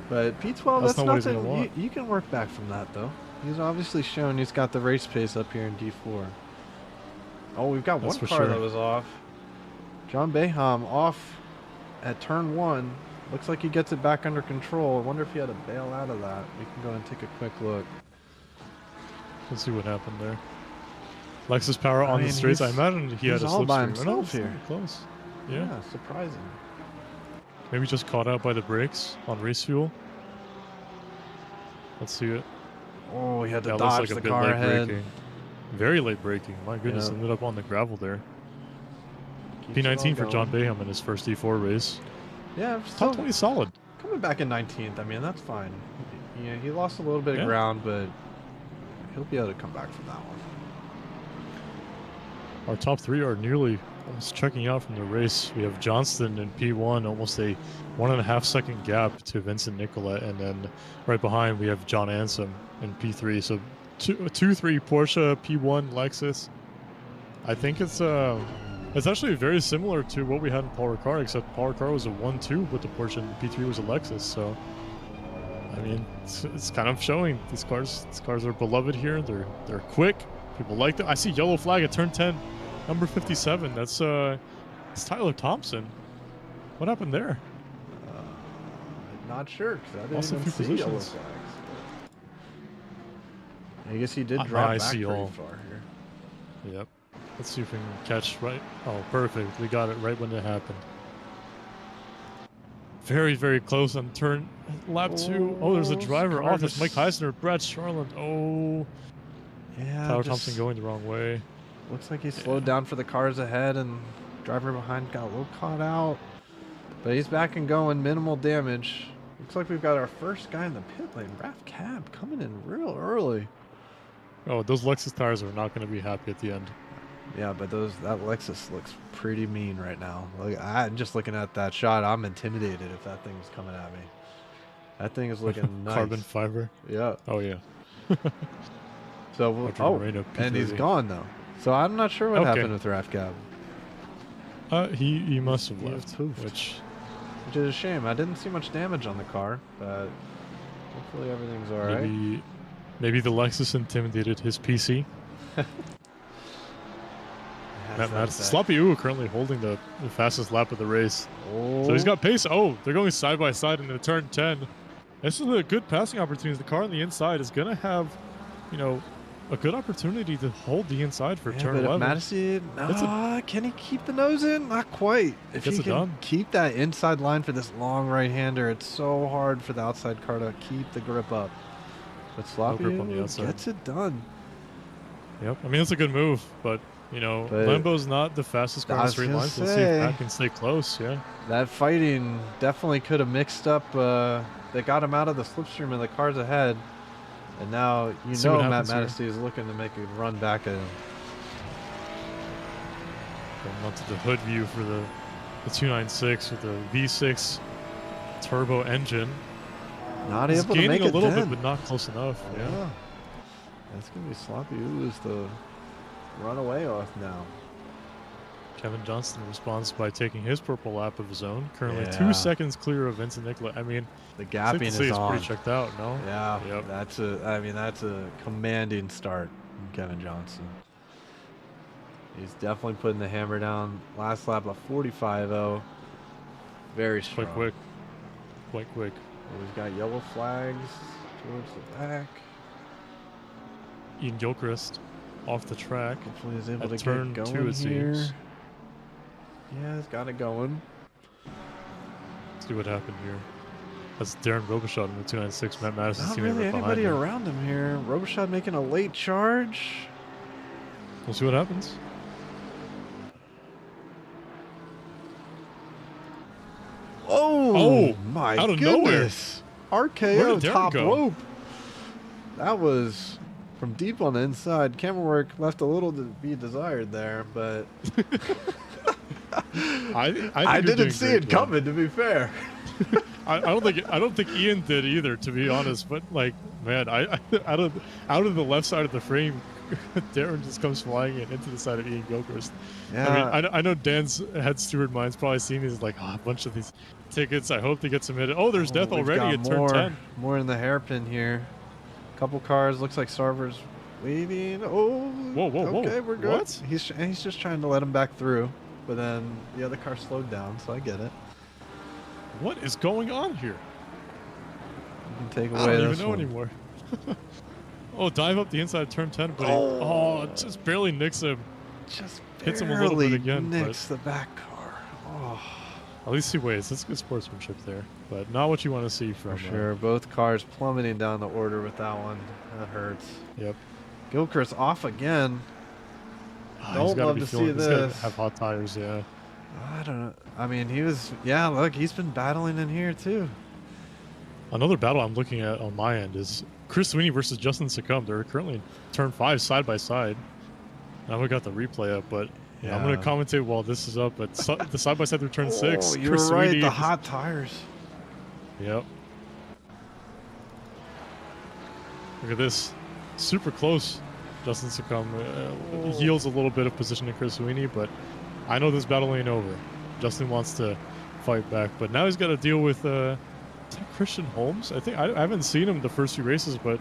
But P12, That's that's not what he's gonna nothing. want. You can work back from that, though. He's obviously shown he's got the race pace up here in D4. Oh, we've got That's one for car sure. that was off. John Bayham off at turn 1. Looks like he gets it back under control. I wonder if he had to bail out of that. We can go and take a quick look. Let's see what happened there. Lexus Power on mean, the straights. I he's- imagine he had a he's all by slipstream. himself it's here. not close. Yeah. Yeah, surprising. Maybe just caught out by the brakes on race fuel. Let's see it. Oh, he had to That looks dodge like a the bit car late ahead. braking. Very late braking. My goodness, Yeah. ended up on the gravel there. Keeps it all P19 for John going. Bayham in his first D4 race. Yeah, Top still 20 solid. coming back in 19th. I mean, that's fine. Yeah, he lost a little bit Yeah. of ground, but he'll be able to come back from that one. Our top 3 are nearly almost checking out from the race. We have Johnston in P1, almost a 1.5 second gap to Vincent Nicolette, and then right behind we have John Ansom in P3. So 2-3 Porsche, P1 Lexus. I think it's actually very similar to what we had in Paul Ricard, except Paul Ricard was a 1-2 with the Porsche, and P3 was a Lexus. So I mean, it's kind of showing these cars are beloved here. They're quick. People like them. I see yellow flag at turn 10, number 57. That's it's Tyler Thompson. What happened there? Not sure, because I didn't Also even few see yellow positions. flags. I guess he did Now drop I back see pretty all. far here. Yep. Let's see if we can catch right. Oh, perfect. We got it right when it happened. Very, very close on turn lap 2. Oh, there's a driver off. It's Mike Heisner, Brad Charland. Oh, Yeah, Tyler just Thompson going the wrong way. looks like he slowed down for the cars ahead, and driver behind got a little caught out. But he's back and going, minimal damage. Looks like we've got our first guy in the pit lane. Raph Cab coming in real early. Oh, those Lexus tires are not going to be happy at the end. Yeah, but that Lexus looks pretty mean right now. Like, I'm just looking at that shot. I'm intimidated if that thing's coming at me. That thing is looking nice. Carbon fiber. Yeah. Oh yeah. So and he's gone though. So I'm not sure what happened with Raph Cab. He must have left, poofed. which is a shame. I didn't see much damage on the car, but hopefully everything's all right. Maybe the Lexus intimidated his PC. Sloppy Ooh currently holding the fastest lap of the race. Oh. So he's got pace. Oh, they're going side by side into turn 10. This is a good passing opportunity. The car on the inside is going to have, you know, a good opportunity to hold the inside for turn 11. Madison, can he keep the nose in? Not quite. If he can keep that inside line for this long right-hander, it's so hard for the outside car to keep the grip up. But Sloppy gets it done. Yep. I mean, it's a good move, but, you know, Lambo's not the fastest car in straight lines. Let's see if Pat can stay close, yeah. That fighting definitely could have mixed up. They got him out of the slipstream and the cars ahead. And now, Matt Mattisty is looking to make a run back at him. Going onto the hood view for the 296 with the V6 turbo engine. Not able to make it a little bit, but not close enough. Yeah. That's going to be Sloppy Ooze to run away off now. Kevin Johnston responds by taking his purple lap of his own. Currently 2 seconds clear of Vincent Nicola. I mean, the gapping is on. Pretty checked out, no? Yeah. Yep. That's a commanding start from Kevin Johnston. He's definitely putting the hammer down. Last lap of 45.0. Very strong. Quite quick. We've got yellow flags towards the back. Ian Gilchrist off the track. Hopefully he's able to turn get going 2, it here. seems. Yeah, he's got it going. Let's see what happened here. That's Darren Robichaud in the 296. Matt Madison's Not team really anybody him. around him here. Robichaud making a late charge. We'll see what happens. Oh my out of goodness. Nowhere. RKO top rope. That was from deep on the inside. Camera work left a little to be desired there, but I didn't see it coming, to be fair. I don't think Ian did either, to be honest. But like, man, out of the left side of the frame, Darren just comes flying into the side of Ian Gilchrist. Yeah. I mean, I know Dan's head steward mind's probably seen these like a bunch of these tickets. I hope they get submitted. Oh, there's death already at turn 10. More in the hairpin here. Couple cars. Looks like Sarver's waiting. Oh. Whoa. Okay, we're good. What? He's just trying to let him back through, but then the other car slowed down, so I get it. What is going on here? You can take away I don't this even know one. anymore. Oh, dive up the inside of turn 10, but it just barely nicks him. Just hits him a little bit again. Nicks the back car. Oh. At least he waits. That's good sportsmanship there, but not what you want to see from. For sure, both cars plummeting down the order with that one. That hurts. Yep. Gilchrist off again. Don't love to see this. He's got to have hot tires, yeah. I don't know. I mean, look, he's been battling in here too. Another battle I'm looking at on my end is Chris Sweeney versus Justin Succumb. They're currently in turn 5 side by side. Now we got the replay up, but I'm going to commentate while this is up. But the side by side through turn 6. You're right. Sweeney, the hot tires. Yep. Look at this. Super close. Justin Succumb yields a little bit of position to Chris Sweeney, but I know this battle ain't over. Justin wants to fight back, but now he's got to deal with Christian Holmes. I think I haven't seen him the first few races, but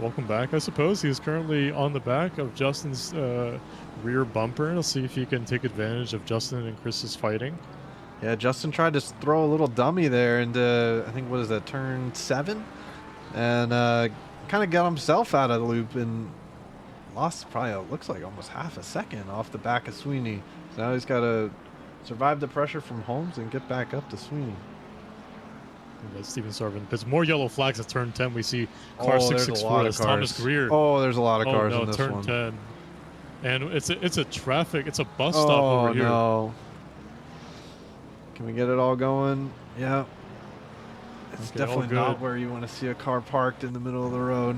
welcome back, I suppose. He's currently on the back of Justin's rear bumper. Let's see if he can take advantage of Justin and Chris's fighting. Yeah, Justin tried to throw a little dummy there into, I think, what is that, turn 7? And kind of got himself out of the loop and lost probably, looks like almost half a second off the back of Sweeney. So now he's got to survive the pressure from Holmes and get back up to Sweeney. Steven Sarvin. There's more yellow flags at turn 10. We see car 664. That's Thomas Greer. Oh, there's a lot of cars in this turn one. 10. And it's a bus stop over here. Oh, no. Can we get it all going? Yeah. It's Okay, all definitely not good. where you want to see a car parked in the middle of the road.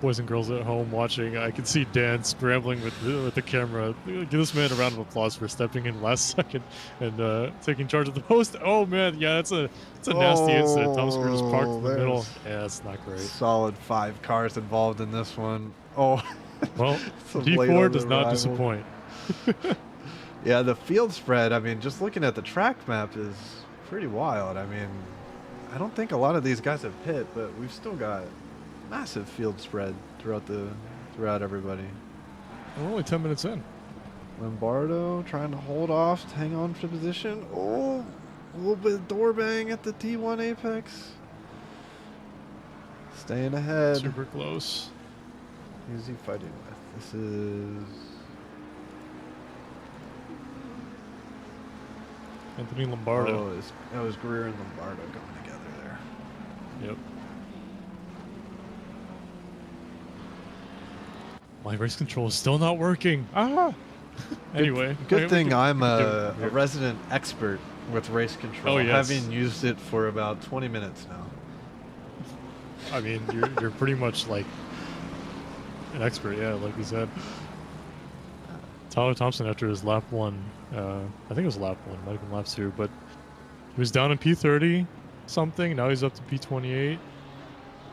Boys and girls at home watching, I can see Dan scrambling with the camera. Give this man a round of applause for stepping in last second and taking charge of the post. Oh man, yeah, it's a nasty incident. Thomas Greer just parked in the middle. Yeah, that's not great. Solid 5 cars involved in this one. Oh, Well, some late D4 on does the not arrival. disappoint. Yeah, the field spread, I mean, just looking at the track map is pretty wild. I mean, I don't think a lot of these guys have pit, but we've still got massive field spread throughout everybody. We're only 10 minutes in. Lombardo trying to hold off, to hang on for position. Oh, a little bit of door bang at the T1 apex. Staying ahead. Super close. Who's he fighting with? This is... Anthony Lombardo. Oh, it was Greer and Lombardo going together there. Yep. My race control is still not working. Ah! Anyway. Good okay, thing I'm we a can- resident expert with race control, Oh, yes. having used it for about 20 minutes now. I mean, you're pretty much like an expert, yeah, like you said. Tyler Thompson, after his lap 1, I think it was lap 1, might have been lap 2, but he was down in P30 something. Now he's up to P28.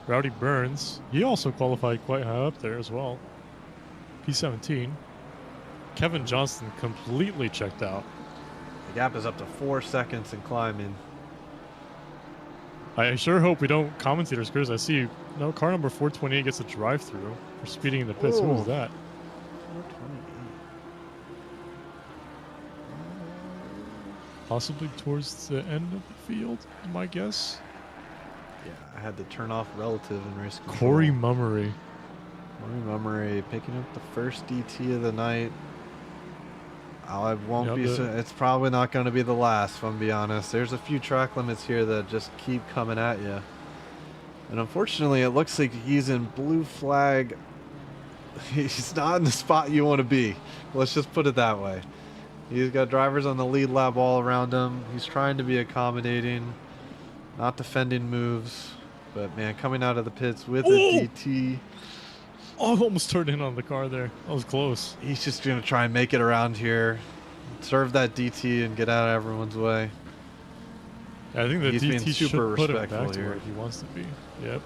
Rowdy Burns, he also qualified quite high up there as well. P17. Kevin Johnston completely checked out. The gap is up to 4 seconds and climbing. I sure hope we don't commentators because I see no car number 428 gets a drive-through for speeding in the pits. Who Ooh. was that? 428. Possibly towards the end of the field, my guess. Yeah, I had to turn off relative and race control. Corey Mummery. Corey Mummery picking up the first DT of the night. I won't Yep, be. It's probably not going to be the last, if I'm be honest. There's a few track limits here that just keep coming at you, and unfortunately, it looks like he's in blue flag. He's not in the spot you want to be. Let's just put it that way. He's got drivers on the lead lap all around him. He's trying to be accommodating, not defending moves, but man, coming out of the pits with a DT. Oh, I almost turned in on the car there. That was close. He's just going to try and make it around here, serve that DT, and get out of everyone's way. Yeah, I think the He's being DT should super put him respectful back to here. where he wants to be. Yep.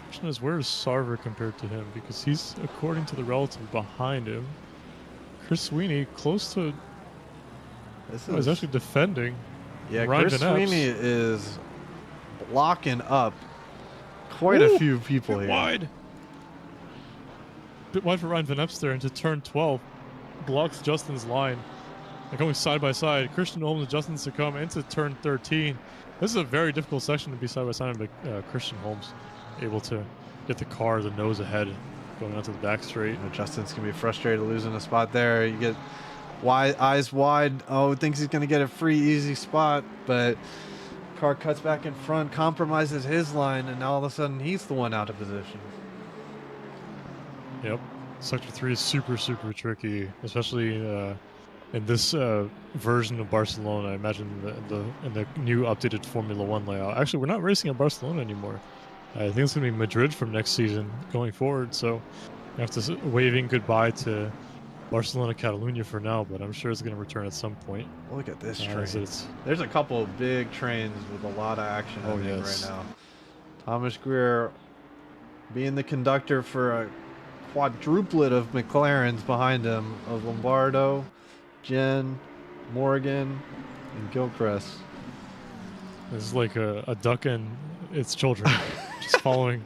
Question is, where is Sarver compared to him? Because he's, according to the relative behind him, Chris Sweeney close to. This Oh, he's actually defending. yeah, Ryan Chris Van Epps. Sweeney is blocking up quite a few people Bit here. wide. Bit wide for Ryan Van Epps there into turn 12. Blocks Justin's line. They're going side by side. Christian Holmes and Justin Succumb into turn 13. This is a very difficult section to be side by side, but Christian Holmes able to get the car the nose ahead going onto the back straight. You know, Justin's going to be frustrated losing a spot there. You get eyes wide. Oh, thinks he's going to get a free, easy spot, but car cuts back in front, compromises his line, and all of a sudden he's the one out of position. Yep. Sector 3 is super, super tricky, especially in this version of Barcelona. I imagine in the new updated Formula 1 layout. Actually, we're not racing at Barcelona anymore. I think it's going to be Madrid from next season going forward, so we have to waving goodbye to Barcelona Catalunya for now, but I'm sure it's going to return at some point. Look at this train. as it's- There's a couple of big trains with a lot of action Oh, happening yes. right now. Thomas Greer being the conductor for a quadruplet of McLarens behind him, of Lombardo, Jen, Morgan, and Gilchrist. This is like a duck and its children just following.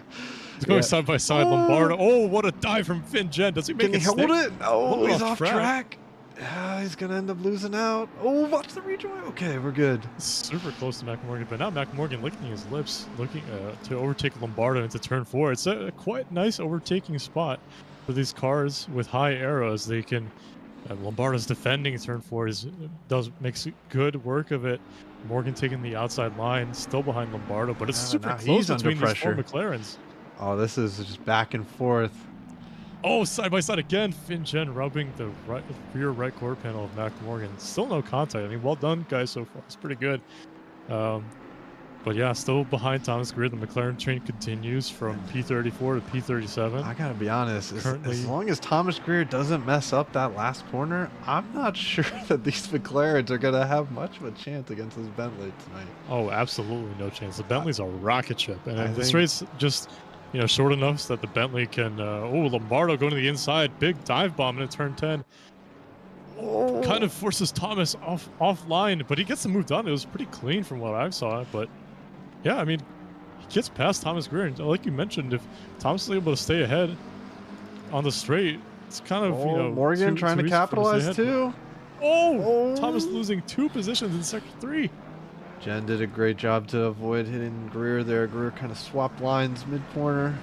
It's going Yeah. side by side. Lombardo. Oh, what a dive from Finn Jen. Does he make Can he it hold stick? it? Oh, Hold it he's off off track. track. Yeah, he's going to end up losing out. Oh, watch the rejoin. Okay, we're good. Super close to McMorgan, but now McMorgan licking his lips, looking to overtake Lombardo into turn 4. It's a quite nice overtaking spot for these cars with high aeros. They can. Lombardo's defending turn 4 makes good work of it. Morgan taking the outside line, still behind Lombardo, but it's Yeah, super now close he's under between these four pressure. McLarens. Oh, this is just back and forth. Oh, side by side again. Finn rubbing the rear right quarter panel of Mac Morgan. Still no contact. I mean, well done, guys, so far. It's pretty good. But yeah, still behind Thomas Greer. The McLaren train continues from P34 to P37. I gotta be honest, Currently, as long as Thomas Greer doesn't mess up that last corner, I'm not sure that these McLarens are gonna have much of a chance against this Bentley tonight. oh, absolutely no chance. The Bentley's a rocket ship, and I the straight's just short enough so that the Bentley can. Lombardo going to the inside, big dive bomb into turn 10. Oh. Kind of forces Thomas offline, but he gets the move done. It was pretty clean from what I saw, but. Yeah, I mean, he gets past Thomas Greer. And like you mentioned, if Thomas is able to stay ahead on the straight, it's kind of, Morgan trying to capitalize too. Oh, Thomas losing 2 positions in sector 3. Jen did a great job to avoid hitting Greer there. Greer kind of swapped lines mid-corner.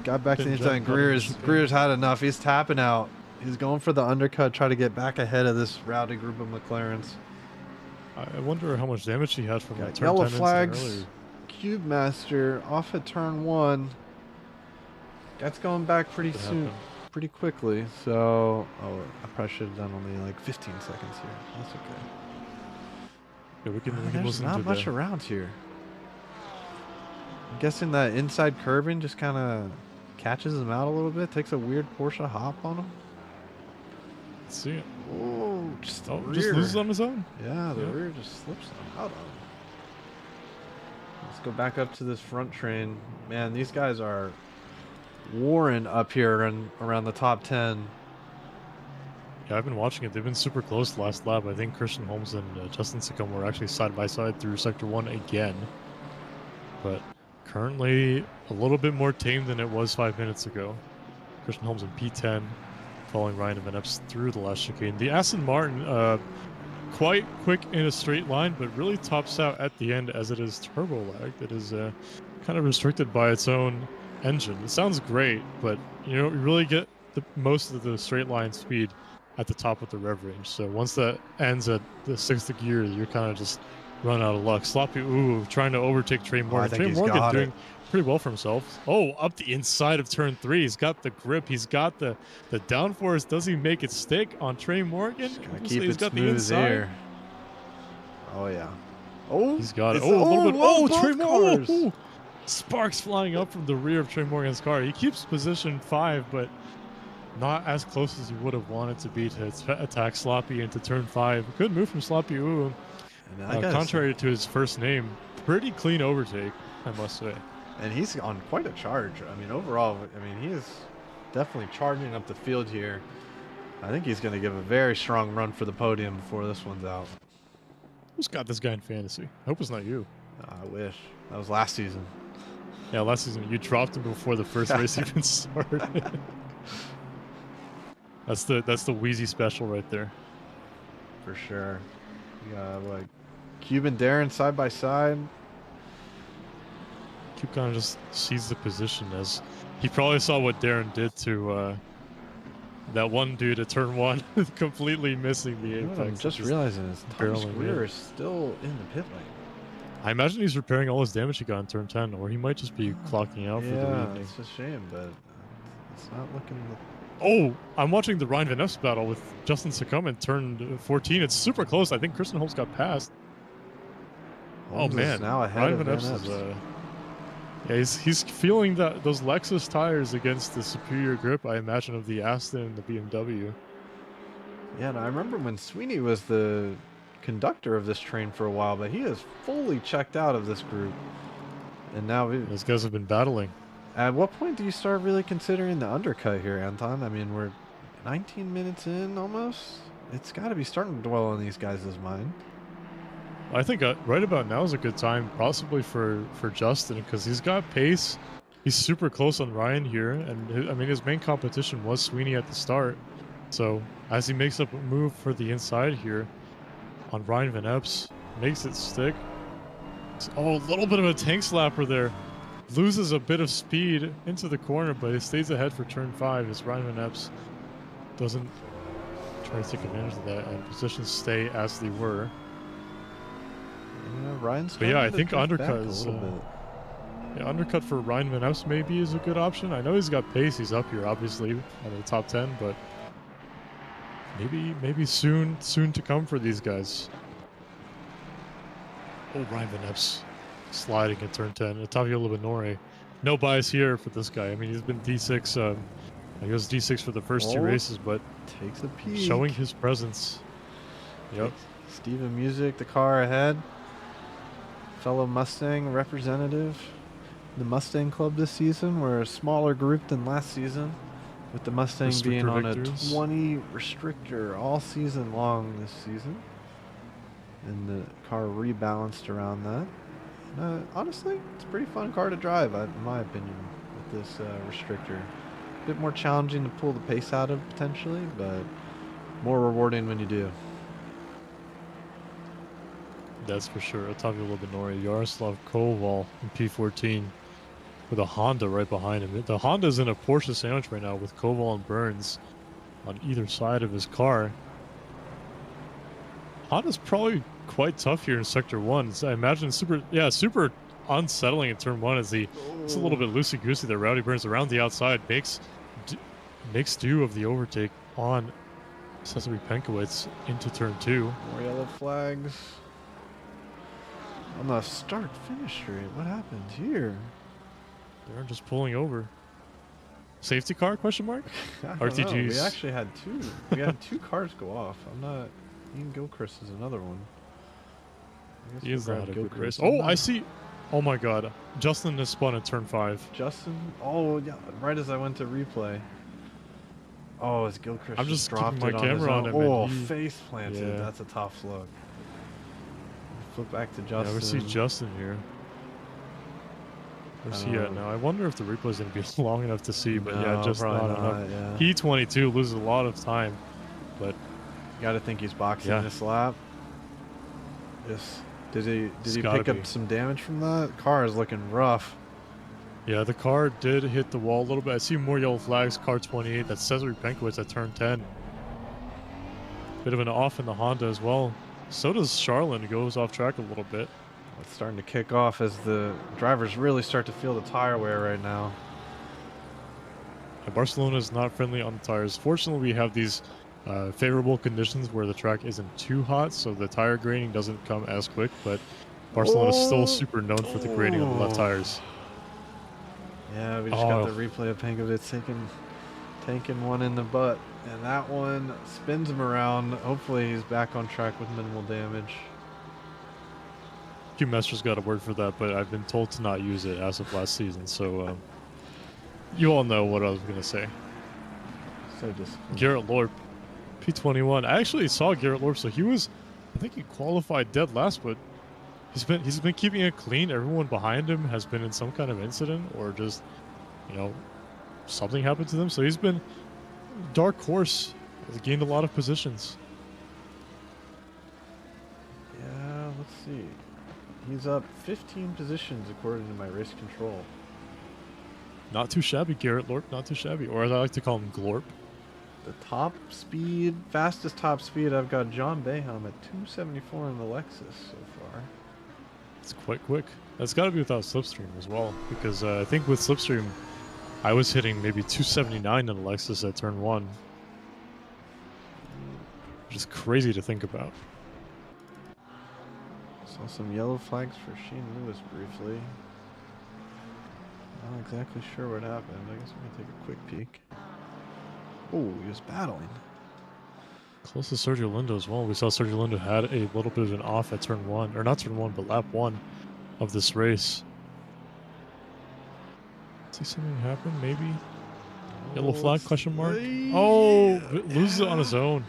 Got back to the inside. Greer's had enough. He's tapping out. He's going for the undercut, try to get back ahead of this rowdy group of McLarens. I wonder how much damage he had from that turn yellow 10 flags. earlier. Cube Master off at turn 1. That's going back pretty soon, pretty quickly. So, I probably should have done only like 15 seconds here. That's okay. Yeah, we can There's listen not to much around here. I'm guessing that inside curbing just kind of catches him out a little bit. Takes a weird Porsche hop on him. Let's see it. Oh, just the rear. Just loses on his own. Yeah, the rear just slips out on him. Let's go back up to this front train. Man, these guys are warring up here and around the top 10. Yeah, I've been watching it. They've been super close last lap. I think Christian Holmes and Justin Sacombe were actually side by side through sector 1 again. But currently a little bit more tame than it was 5 minutes ago. Christian Holmes in P10, following Ryan Van Epps through the last chicane. The Aston Martin, quite quick in a straight line, but really tops out at the end as it is turbo lagged. It is kind of restricted by its own engine. It sounds great, but you really get most of the straight line speed at the top of the rev range. So once that ends at the 6th gear, you're kind of just run out of luck. Sloppy trying to overtake Trey Morgan. Trey Morgan doing pretty well for himself. Oh, up the inside of turn 3. He's got the grip. He's got the downforce. Does he make it stick on Trey Morgan? Keep it smooth there. Oh, yeah. Oh, he's got it. Oh, a little bit. Oh, Trey Morgan. Sparks flying up from the rear of Trey Morgan's car. He keeps position 5, but not as close as he would have wanted to be to attack Sloppy into turn 5. Good move from Sloppy. Contrary to his first name, pretty clean overtake, I must say. And he's on quite a charge. I mean, overall, he is definitely charging up the field here. I think he's going to give a very strong run for the podium before this one's out. Who's got this guy in fantasy? I hope it's not you. I wish. That was last season. Yeah, last season you dropped him before the first race even started. That's the Wheezy special right there. For sure. You got like Cube and Darren side by side. Cube kind of just sees the position as he probably saw what Darren did to that one dude at turn 1, completely missing the apex. I'm just realizing is Thomas Greer is still in the pit lane. I imagine he's repairing all his damage he got in turn 10, or he might just be clocking out for the evening. It's a shame, but it's not looking. Oh, I'm watching the Ryan Van Epps battle with Justin Sacombe in turn 14. It's super close. I think Kristen Holmes got passed. Holmes is now ahead Ryan of Van Epps is, he's feeling those Lexus tires against the superior grip, I imagine, of the Aston and the BMW. Yeah, and I remember when Sweeney was the conductor of this train for a while, but he is fully checked out of this group. And now those guys have been battling. At what point do you start really considering the undercut here, Anton? I mean, we're 19 minutes in almost. It's got to be starting to dwell on these guys' mind. I think right about now is a good time, possibly for Justin, because he's got pace. He's super close on Ryan here, and his main competition was Sweeney at the start. So as he makes up a move for the inside here on Ryan Van Epps, makes it stick. Oh, a little bit of a tank slapper there. Loses a bit of speed into the corner, but he stays ahead for turn 5 as Ryan Van Epps doesn't try to take advantage of that, and positions stay as they were. Yeah, Ryan's. But yeah, I think undercut is. Yeah, undercut for Ryan Van Epps maybe is a good option. I know he's got pace. He's up here, obviously, out of the top 10, but maybe soon to come for these guys. Oh, Ryan Van Epps sliding at turn 10. Ottavio Libanore. No bias here for this guy. I mean, he's been D6. He was D6 for the first 2 races, but takes a peek. showing his presence. Yep. Steven Music, the car ahead. Fellow Mustang representative. The Mustang Club this season. We're a smaller group than last season, with the Mustang being on victors. A 20 restrictor all season long this season. And the car rebalanced around that. Honestly, it's a pretty fun car to drive, in my opinion, with this restrictor. A bit more challenging to pull the pace out of, potentially, but more rewarding when you do. That's for sure. Ottavio Libanore, Yaroslav Koval in P14 with a Honda right behind him. The Honda's in a Porsche sandwich right now with Koval and Burns on either side of his car. Honda's probably quite tough here in Sector 1. I imagine super unsettling in Turn 1 as it's a little bit loosey-goosey there. Rowdy Burns around the outside makes do of the overtake on Cesare Penkowitz into Turn 2. More yellow flags. On the start-finish straight, what happened here? They're just pulling over. Safety car? Question mark? RTGs. We actually had two. We had 2 cars go off. Ian Gilchrist is another one. He is not a good race. Oh, I see. Oh my God. Justin has spun at Turn 5. Justin? Oh, yeah. Right as I went to replay. Oh, it's Gilchrist. I'm just dropped keeping my camera on him. Oh, face planted. Yeah. That's a tough look. Flip back to Justin. Yeah, we see Justin here. Where's he at now? I wonder if the replay is going to be long enough to see, but yeah, just not enough. Yeah. P22 loses a lot of time, but you got to think he's boxing this lap. Yes. Did he pick up some damage from that? The car is looking rough. Yeah, the car did hit the wall a little bit. I see more yellow flags. Car 28. That's Cesare Penkowitz at Turn 10. Bit of an off in the Honda as well. So does Charlin. Goes off track a little bit. It's starting to kick off as the drivers really start to feel the tire wear right now. Barcelona is not friendly on the tires. Fortunately, we have these favorable conditions where the track isn't too hot, so the tire grading doesn't come as quick, but Barcelona is still super known for the grading on the left tires. Yeah, we just got the replay of Penkowitz taking one in the butt, and that one spins him around. Hopefully he's back on track with minimal damage. Q Master's got a word for that, but I've been told to not use it as of last season, so you all know what I was going to say. So just Garrett Lorp, P21. I actually saw Garrett Lorp, so I think he qualified dead last, but he's been keeping it clean. Everyone behind him has been in some kind of incident or just, something happened to them. So he's been dark horse. Has gained a lot of positions. Yeah, let's see. He's up 15 positions according to my race control. Not too shabby, Garrett Lorp. Not too shabby. Or as I like to call him, Glorp. The top speed, fastest top speed, I've got John Baham at 274 in the Lexus so far. It's quite quick. That's got to be without Slipstream as well, because I think with Slipstream, I was hitting maybe 279 in the Lexus at Turn 1. Which is crazy to think about. Saw some yellow flags for Shane Lewis briefly. Not exactly sure what happened. I guess we're going to take a quick peek. Oh, he was battling. Close to Sergio Lindo as well. We saw Sergio Lindo had a little bit of an off at Turn 1. Or not Turn 1, but Lap 1 of this race. See something happen? Maybe? Yellow flag, question mark? Oh, loses it on his own.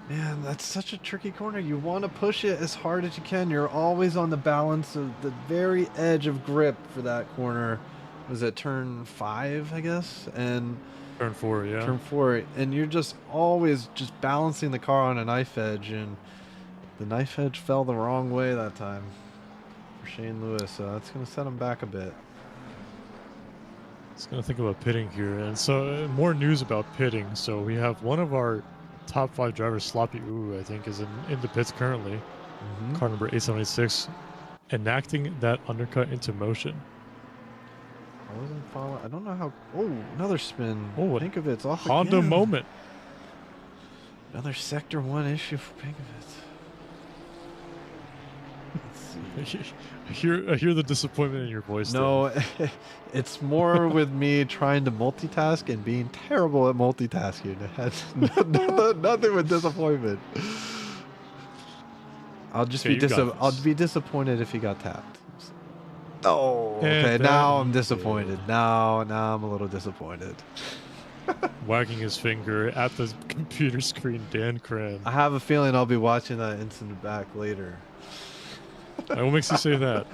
Man, that's such a tricky corner. You want to push it as hard as you can. You're always on the balance of the very edge of grip for that corner. Was it Turn 5, I guess? And Turn 4, yeah. Turn 4, and you're just always just balancing the car on a knife edge, and the knife edge fell the wrong way that time for Shane Lewis, so that's going to set him back a bit. It's going to think about pitting here, and so more news about pitting. So we have one of our top 5 drivers, Sloppy Ooh, I think, is in the pits currently. Car number 876, enacting that undercut into motion. I wasn't following. I don't know how. Oh, another spin. Oh, what Pinkovit's off Honda again. moment. Another Sector 1 issue for Pinkovitz. Let's see. I hear the disappointment in your voice. No, it's more with me trying to multitask and being terrible at multitasking. It has nothing with disappointment. I'll just Okay, I'll be disappointed if he got tapped. Oh, okay. And Now I'm disappointed. Now I'm a little disappointed. Wagging his finger at the computer screen, Dan Cran. I have a feeling I'll be watching that incident back later. What makes you say that?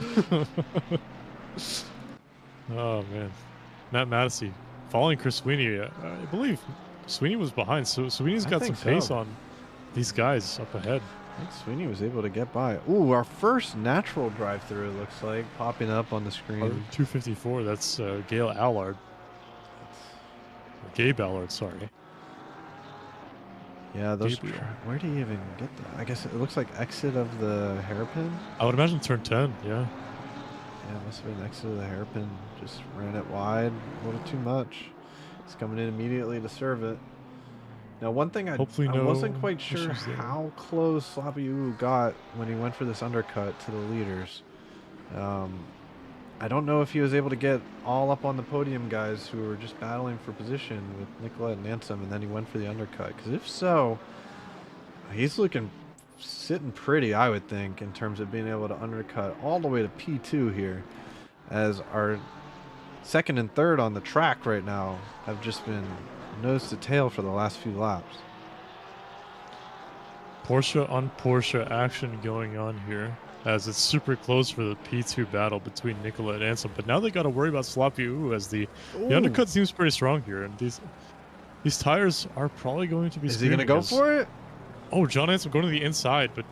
Oh man, Matt Mattisey following Chris Sweeney. I believe Sweeney was behind, so Sweeney's got some pace on these guys up ahead. I think Sweeney was able to get by. Ooh, our first natural drive-through looks like popping up on the screen. 254. That's Gail Allard. Gabe Allard, sorry. Yeah, those. Where do you even get that? I guess it looks like exit of the hairpin. I would imagine turn 10. Yeah. Yeah, it must have been exit of the hairpin. Just ran it wide, a little too much. It's coming in immediately to serve it. Now, one thing I wasn't quite sure how close Sloppy Uu got when he went for this undercut to the leaders. I don't know if he was able to get all up on the podium guys who were just battling for position with Nicolette and Ansem, and then he went for the undercut. Because if so, he's sitting pretty, I would think, in terms of being able to undercut all the way to P2 here, as our second and third on the track right now have just been nose to tail for the last few laps. Porsche on Porsche action going on here, as it's super close for the P2 battle between Nicola and Ansem. But now they got to worry about Sloppy Uu, as the undercut seems pretty strong here, and these tires are probably going to be. Is he going to go for it? Oh, John Ansem going to the inside, but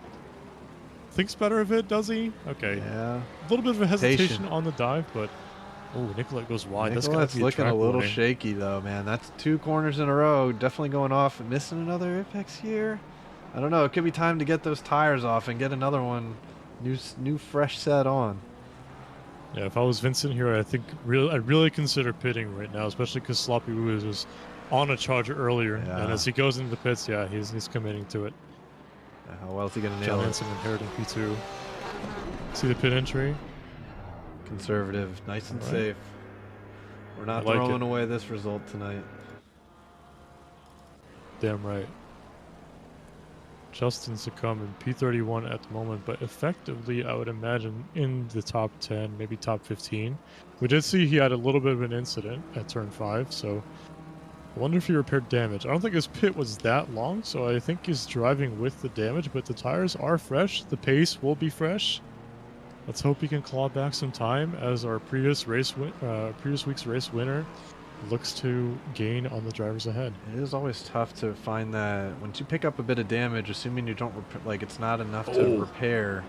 thinks better of it, does he? Okay. Yeah. A little bit of a hesitation on the dive, but oh, Nicolette goes wide. Nicolette's looking a little shaky though, man. That's 2 corners in a row. Definitely going off and missing another apex here. I don't know. It could be time to get those tires off and get another one, new fresh set on. Yeah, if I was Vincent here, I think I'd really consider pitting right now, especially because Sloppy Uu was on a charge earlier, and as he goes into the pits, yeah, he's committing to it. How well is he going to nail it? John Ansem inheriting P2. See the pit entry? Conservative, nice and safe. We're not throwing away this result tonight. Damn right. Justin Succumb in P31 at the moment, but effectively, I would imagine in the top 10, maybe top 15. We did see he had a little bit of an incident at turn 5, so I wonder if he repaired damage. I don't think his pit was that long, so I think he's driving with the damage, but the tires are fresh. The pace will be fresh. Let's hope he can claw back some time as our previous week's race winner looks to gain on the drivers ahead. It is always tough to find that once you pick up a bit of damage, assuming you don't it's not enough to repair.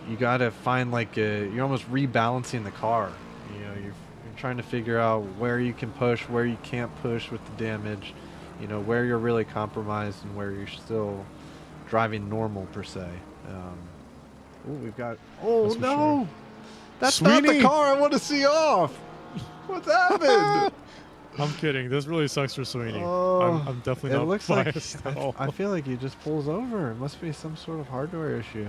You got to find you're almost rebalancing the car. You know, you're trying to figure out where you can push, where you can't push with the damage. You know, where you're really compromised and where you're still driving normal per se. Oh, we've got. Oh no, that's not the car I want to see off. What's happened? I'm kidding. This really sucks for Sweeney. I'm definitely not biased at all. I feel like he just pulls over. It must be some sort of hardware issue.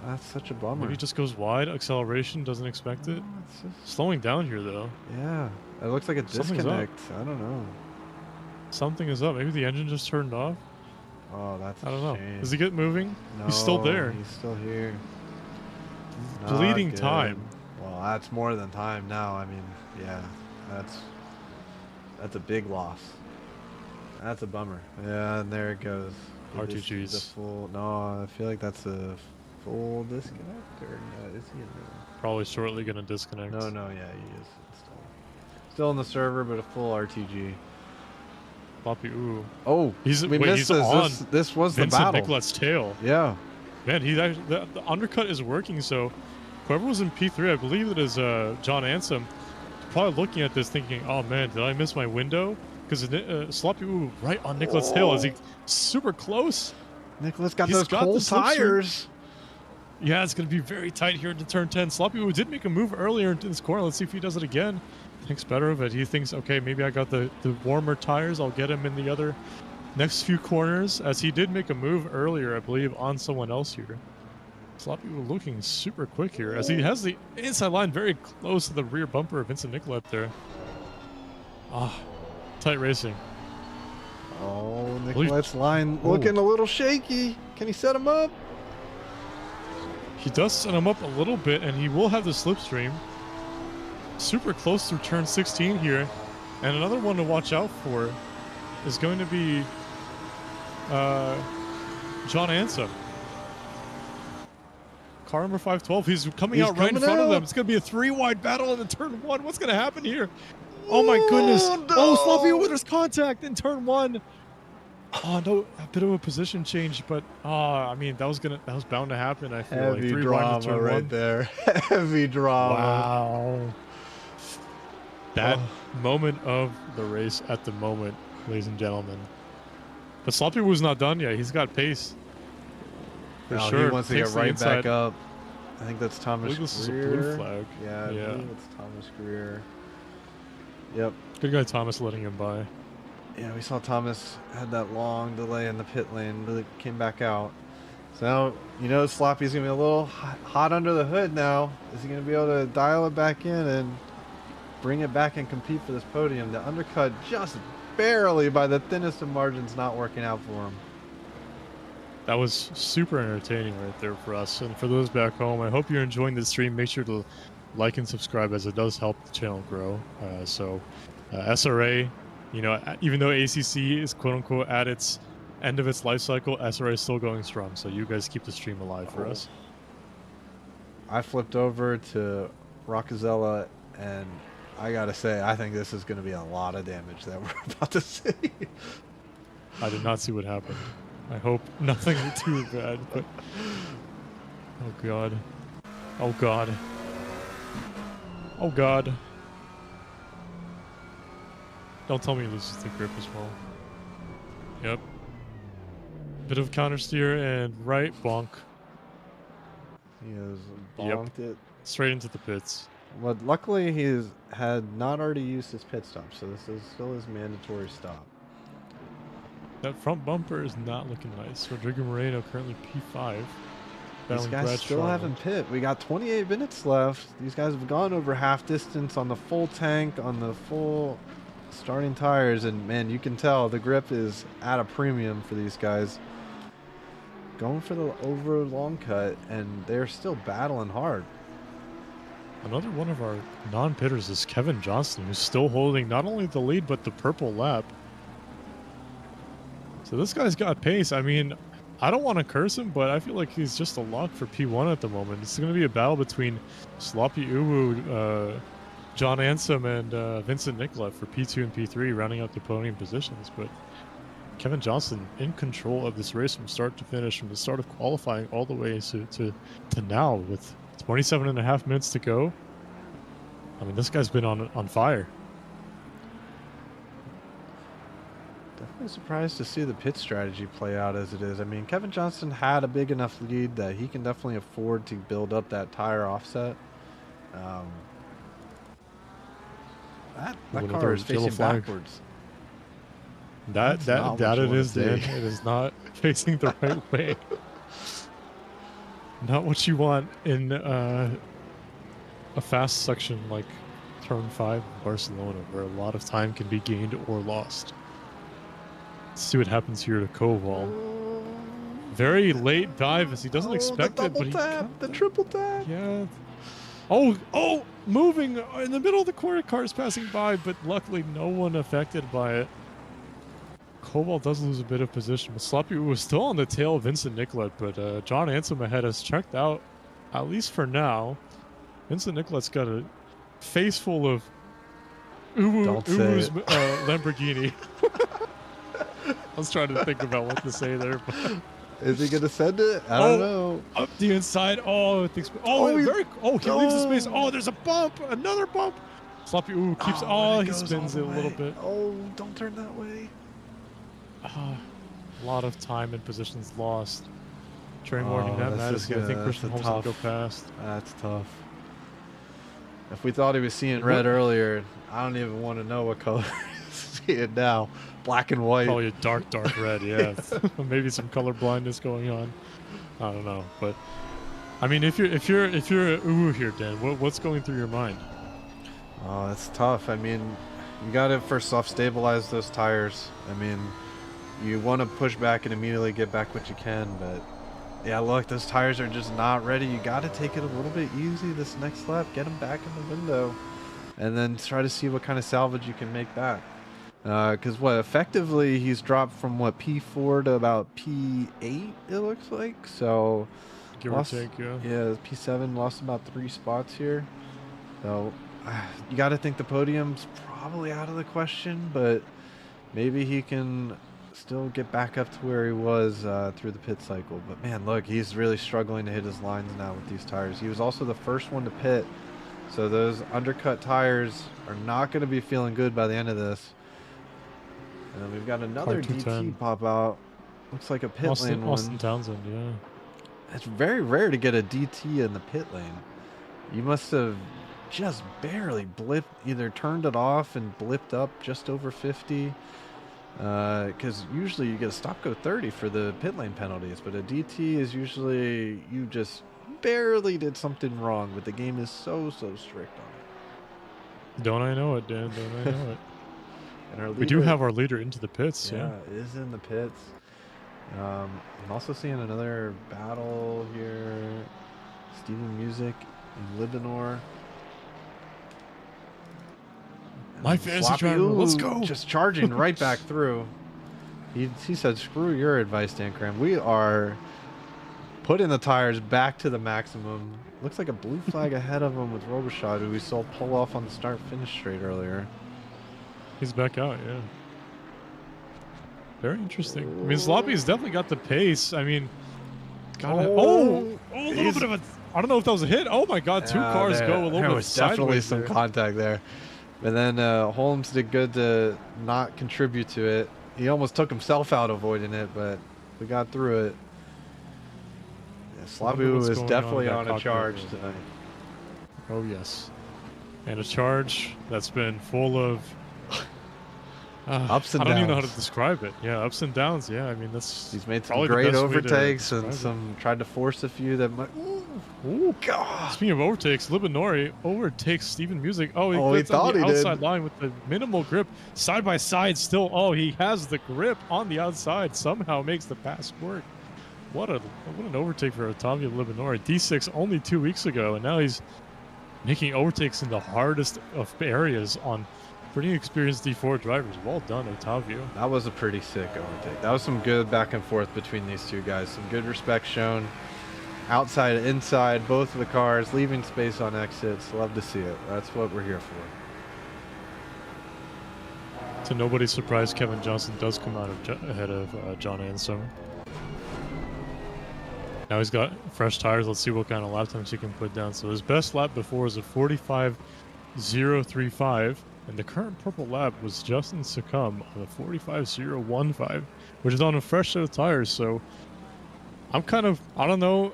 That's such a bummer. Maybe he just goes wide. Acceleration doesn't expect it. Slowing down here though. Yeah, it looks like a disconnect. I don't know. Something is up. Maybe the engine just turned off. Oh, that's I don't know. shame. Does he get moving? No, he's still there. He's still here. Bleeding time. Well, that's more than time now. I mean, yeah, that's a big loss. That's a bummer. Yeah, and there it goes. RTGs. The full. No, I feel like that's a full disconnect, or is he in there? Probably shortly gonna disconnect. No, yeah, he is still in the server, but a full RTG. Sloppy Uu. Oh, he's on. This was the battle. Nicolette's tail. Yeah. Man, the undercut is working. So, whoever was in P3, I believe it is John Ansem, probably looking at this thinking, "Oh man, did I miss my window?" Because Sloppy Uu right on Nicolette's tail. Is he super close? Nicolette's got those cold tires. Yeah, it's going to be very tight here into turn 10. Sloppy Woo did make a move earlier into this corner. Let's see if he does it again. Thinks better of it. He thinks, okay, maybe I got the warmer tires. I'll get him in the other next few corners, as he did make a move earlier, I believe, on someone else here. Sloppy Woo looking super quick here, as he has the inside line very close to the rear bumper of Vincent Nicolet there. Ah, tight racing. Oh, Nicolet's line looking a little shaky. Can he set him up? He does set him up a little bit, and he will have the slipstream. Super close through turn 16 here. And another one to watch out for is going to be John Ansem. Car number 512. He's coming out right in front of them. It's going to be a 3-wide battle in the turn 1. What's going to happen here? Oh my goodness. No. Oh, Sloppy Woo, there's contact in turn 1. Oh no, a bit of a position change, but I mean that was bound to happen. I feel Heavy like 3 drama right there. Heavy drama. Wow. That moment of the race at the moment, ladies and gentlemen. But Sloppy Woo's not done yet. He's got pace. For sure. He wants to get right back up. I think that's Thomas I believe this Greer. is a blue flag. Yeah, I believe it's Thomas Greer. Yep. Good guy Thomas letting him by. Yeah, we saw Thomas had that long delay in the pit lane, but it came back out. So now, you know, Sloppy's going to be a little hot under the hood now. Is he going to be able to dial it back in and bring it back and compete for this podium? The undercut just barely by the thinnest of margins not working out for him. That was super entertaining right there for us. And for those back home, I hope you're enjoying the stream. Make sure to like and subscribe, as it does help the channel grow. SRA, you know, even though ACC is quote-unquote at its end of its life cycle, SRA is still going strong. So you guys keep the stream alive for us. I flipped over to Rockazella, and I got to say, I think this is going to be a lot of damage that we're about to see. I did not see what happened. I hope nothing too bad, but... Oh, God. Oh, God. Oh, God. Don't tell me he loses the grip as well. Yep. Bit of counter steer and right bonk. He has bonked it. Straight into the pits. But luckily, he had not already used his pit stop, so this is still his mandatory stop. That front bumper is not looking nice. Rodrigo Moreno currently P5. These guys still haven't pit. We got 28 minutes left. These guys have gone over half distance on the full tank, on the full starting tires, and man, you can tell the grip is at a premium for these guys. Going for the over long cut, and they're still battling hard. Another one of our non-pitters is Kevin Johnston, who's still holding not only the lead, but the purple lap. So this guy's got pace. I mean, I don't want to curse him, but I feel like he's just a lock for P1 at the moment. It's going to be a battle between Sloppy Uwu, John Ansem, and Vincent Nicolet for P2 and P3, rounding out the podium positions. But Kevin Johnston in control of this race from start to finish, from the start of qualifying all the way to now, with 27.5 minutes to go. I mean, this guy's been on fire. Definitely surprised to see the pit strategy play out as it is. I mean, Kevin Johnston had a big enough lead that he can definitely afford to build up that tire offset. That car is facing backwards. That it is, Dan. It is not facing the right way. Not what you want in a fast section like Turn 5 in Barcelona, where a lot of time can be gained or lost. Let's see what happens here to Koval. Very late dive, as he doesn't expect it, but the triple tap. Yeah. Oh, moving in the middle of the corner, cars passing by, but luckily no one affected by it. Koval does lose a bit of position, but Sloppy was still on the tail of Vincent Nicolet, but John Ansem ahead has checked out, at least for now. Vincent Nicolet's got a face full of Uwu's Lamborghini. I was trying to think about what to say there. But... Is he going to send it? I don't know. Up the inside. He leaves the space. Oh, there's a bump. Another bump. Sloppy keeps... he spins it a little bit. Oh, don't turn that way. A lot of time and positions lost. Train warning that this is Madison. I think gonna- Christian that's Holmes will tough. go past. That's tough. If we thought he was seeing red earlier, I don't even want to know what color he's seeing now. Black and white. Probably a dark red. Yeah, maybe some color blindness going on. I don't know, but I mean, if you're a ooh here, Dan, what's going through your mind? Oh, that's tough. I mean, you got to first off stabilize those tires. I mean, you want to push back and immediately get back what you can, but yeah, look, those tires are just not ready. You got to take it a little bit easy this next lap. Get them back in the window, and then try to see what kind of salvage you can make back. Because what effectively he's dropped from what P4 to about P8 it looks like. So Give or take, yeah. Yeah, P7 lost about 3 spots here. So you got to think the podium's probably out of the question, but maybe he can still get back up to where he was through the pit cycle. But man, look, he's really struggling to hit his lines now with these tires. He was also the first one to pit, so those undercut tires are not going to be feeling good by the end of this. And then we've got another DT pop out. Looks like a pit lane one. Austin Townsend, yeah. It's very rare to get a DT in the pit lane. You must have just barely either turned it off and blipped up just over 50. Because usually you get a stop go 30 for the pit lane penalties, but a DT is usually you just barely did something wrong, but the game is so strict on it. Don't I know it, Dan? Don't I know it? And our leader, We do have our leader into the pits, yeah. Is in the pits. I'm also seeing another battle here. Steven Music and Libinor. My fantasy driver, let's go. Just charging right back through. He said, screw your advice, Dan Cram. We are putting the tires back to the maximum. Looks like a blue flag ahead of him with Robichaud, who we saw pull off on the start-finish straight earlier. He's back out, yeah. Very interesting. I mean, Sloppy's definitely got the pace. I mean, a little bit of a... I don't know if that was a hit. Oh, my God. Two cars go a little bit There was definitely some there. contact there. But then Holmes did good to not contribute to it. He almost took himself out avoiding it, but we got through it. Yeah, Sloppy is definitely on a charge tonight. Oh, yes. And a charge that's been full of... ups and I don't even know how downs. to describe it. Yeah, ups and downs. Yeah, I mean, that's... He's made some probably the great best way to overtakes and describe tried to force a few that might... Ooh, God. Speaking of overtakes, Libinori overtakes Steven Music. Oh, he gets thought on the he outside did. line with the minimal grip. Side by side still. Oh, he has the grip on the outside. Somehow makes the pass work. What an overtake for Ottavio Libinori. D6 only 2 weeks ago, and now he's making overtakes in the hardest of areas on pretty experienced D4 drivers. Well done, Ottavio. That was a pretty sick overtake. That was some good back and forth between these two guys. Some good respect shown. Outside, inside, both of the cars, leaving space on exits. Love to see it. That's what we're here for. To nobody's surprise, Kevin Johnson does come out ahead of John Ansom. Now he's got fresh tires. Let's see what kind of lap times he can put down. So his best lap before was a 45.035, and the current purple lap was Justin Succumb on a 45.015, which is on a fresh set of tires. So I'm kind of, I don't know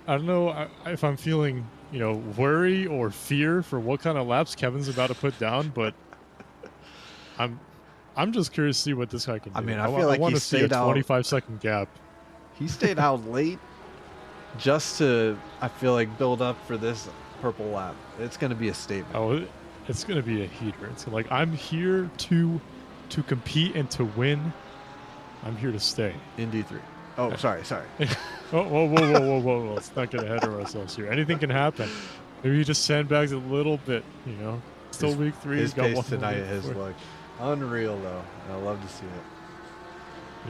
if I'm feeling, worry or fear for what kind of laps Kevin's about to put down, but I'm just curious to see what this guy can do. I mean, I feel like want he to see a stayed out. 25-second gap. He stayed out late just to, I feel like, build up for this purple lap. It's going to be a statement. Oh, it's going to be a heater. It's like, I'm here to compete and to win. I'm here to stay. In D3. Oh, sorry. Oh, whoa. Let's not get ahead of ourselves here. Anything can happen. Maybe he just sandbags a little bit, Still week 3. His He's got pace one tonight more has week. looked unreal, though. I love to see it.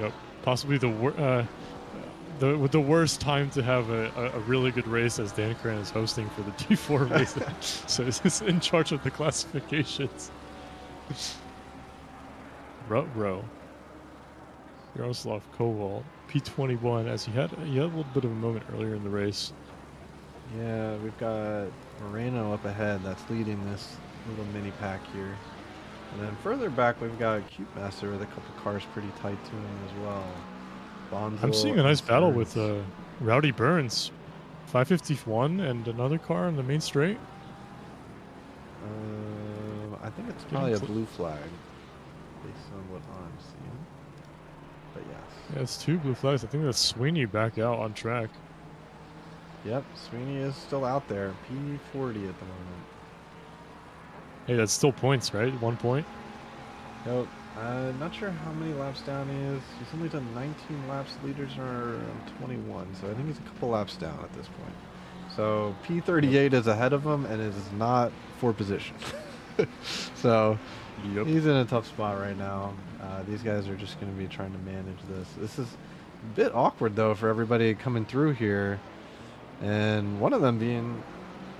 Yep. Possibly the worst time to have a really good race as Dan Cran is hosting for the D4 race. So he's in charge of the classifications. Row. Yaroslav Koval, P21, as he had a little bit of a moment earlier in the race. Yeah, we've got Moreno up ahead that's leading this little mini pack here. And then further back, we've got Cute Master with a couple cars pretty tight to him as well. Bonzo I'm seeing a nice and battle with Stearns. Rowdy Burns, 551, and another car on the main straight. I think it's Getting probably a cl- blue flag, based on what I'm seeing. But yes. Yeah, it's 2 blue flags. I think that's Sweeney back out on track. Yep, Sweeney is still out there. P40 at the moment. Hey, that's still points, right? 1 point. Nope. Not sure how many laps down he is. He's only done 19 laps. Leaders are on 21, so I think he's a couple laps down at this point. So P38 is ahead of him and is not for position. So Yep. he's in a tough spot right now. These guys are just going to be trying to manage this. This is a bit awkward though for everybody coming through here, and one of them being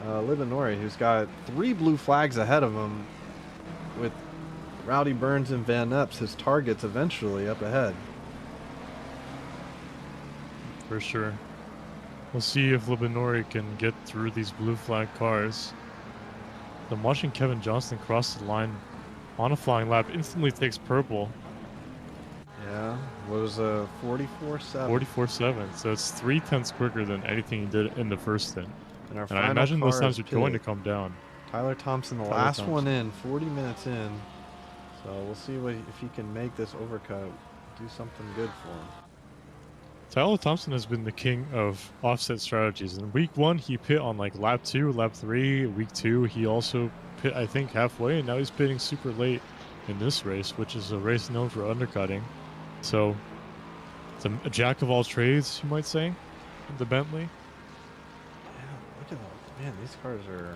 Libinori, who's got 3 blue flags ahead of him, with Rowdy Burns and Van Epps, his targets, eventually up ahead. For sure. We'll see if Libinori can get through these blue flag cars. I'm watching Kevin Johnston cross the line on a flying lap, instantly takes purple, Yeah, was a 44.7. 44.7. So it's 3/10 quicker than anything he did in the first stint. And our And I final imagine those car times is are going to pitted. come down. Tyler Thompson, the Tyler last Thompson. one in, 40 minutes in. So we'll see if he can make this overcut, do something good for him. Tyler Thompson has been the king of offset strategies. In week 1, he pit on like lap 2, lap 3. Week 2, he also pit, I think, halfway, and now he's pitting super late in this race, which is a race known for undercutting. So it's a jack of all trades, you might say, the Bentley. Yeah, look at that. Man, these cars are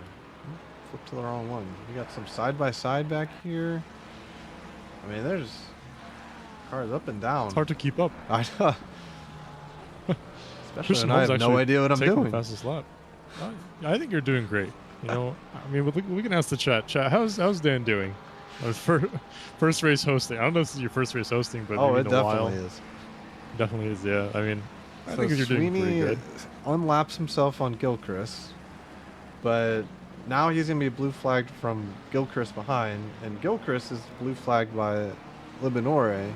flipped to the wrong one. We got some side-by-side back here. I mean, there's cars up and down. It's hard to keep up. I know. Especially Christian when I Holmes have no actually idea what I'm taking the doing. fastest lap. I think you're doing great. You know, I mean, we can ask the chat. Chat, how's Dan doing? First race hosting. I don't know if this is your first race hosting, but Oh, maybe it in a while. definitely is. Definitely is, yeah. I mean, I So think you're doing pretty Sweeney good. unlaps himself on Gilchrist, but now he's going to be blue flagged from Gilchrist behind, and Gilchrist is blue flagged by Libinore.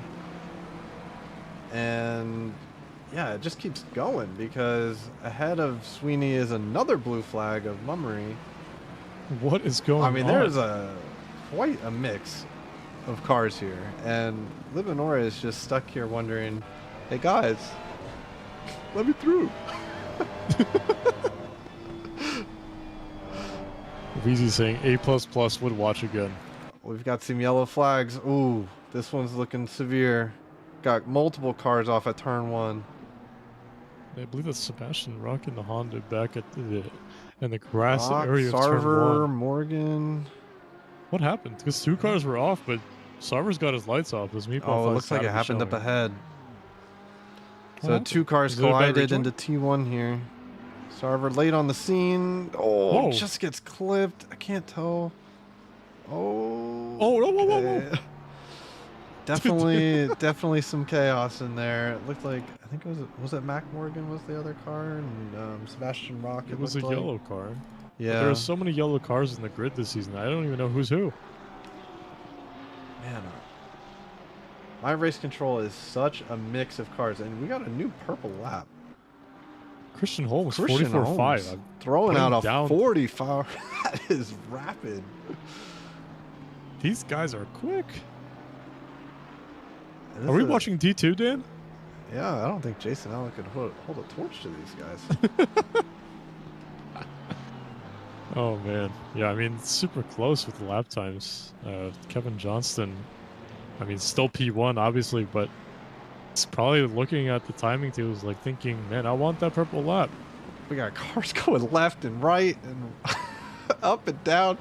And yeah, it just keeps going because ahead of Sweeney is another blue flag of Mummery. What is going on? I mean, there's quite a mix of cars here, and Libinore is just stuck here wondering, hey guys, let me through. Weezy saying A++ would watch again. We've got some yellow flags. Ooh, this one's looking severe. Got multiple cars off at turn 1. I believe that's Sebastian Rock in the Honda back at in the grass Rock, area of turn Sarver, 1. Morgan. What happened? Because 2 cars were off, but Sarver's got his lights off. His meatball Oh, it flags looks like it gotta be happened up showing. ahead. What So happened? 2 cars Is it a bad collided rejoin? into T1 here. Sarver late on the scene. Oh, Whoa. just gets clipped. I can't tell. Oh. Oh, whoa. okay. Definitely some chaos in there. It looked like, I think was it Mac Morgan was the other car, and Sebastian Rock. It was a looked like. yellow car. Yeah. There are so many yellow cars in the grid this season. I don't even know who's who. Man, my race control is such a mix of cars, and we got a new purple lap. Christian Holmes, Christian 44.5. Holmes I'm throwing putting out a down- 45. That is rapid. These guys are quick. This Are we is- watching D2, Dan? Yeah, I don't think Jason Allen could hold a torch to these guys. Oh, man. Yeah, I mean, it's super close with the lap times. Kevin Johnston, I mean, still P1, obviously, but it's probably looking at the timing tables, like thinking, man, I want that purple lap. We got cars going left and right and up and down.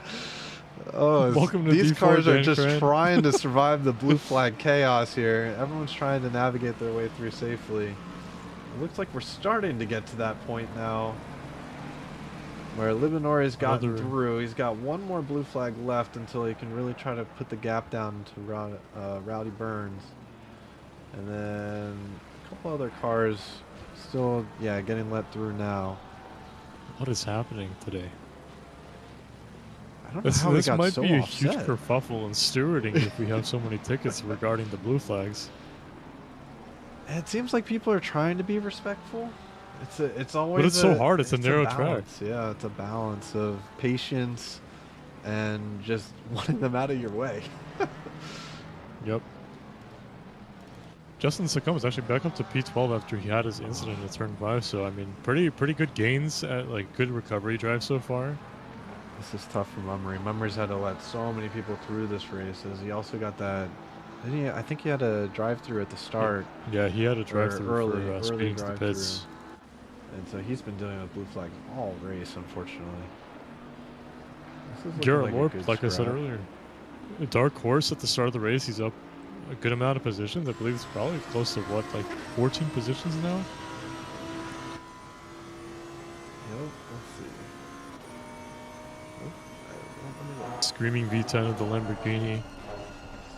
Oh, Welcome to these D4, cars are Dan just Cran. trying to survive the blue flag chaos here. Everyone's trying to navigate their way through safely. It looks like we're starting to get to that point now, where Libinore has gotten Another- through. He's got one more blue flag left until he can really try to put the gap down to Rowdy Burns. And then a couple other cars still, yeah, getting let through now. What is happening today? I don't know This, how we this got might so be a offset. huge kerfuffle in stewarding if we have so many tickets regarding the blue flags. It seems like people are trying to be respectful. It's always. But it's so hard. It's a narrow track. Balance. Yeah, it's a balance of patience and just wanting them out of your way. Yep. Justin Succumb is actually back up to P12 after he had his incident at turn 5. So I mean, pretty good gains at like good recovery drive so far. This is tough for Mummery. Mummery's had to let so many people through this race. As he also got that. I think he had a drive-through at the start. Yeah, he had a drive-through early for speeding to the pits. And so he's been dealing with blue flags all race, unfortunately. This is Garrett looking Lorp, like I said earlier, a dark horse at the start of the race. He's up a good amount of positions. I believe it's probably close to what, like 14 positions now? Yep, let's see. Screaming V10 of the Lamborghini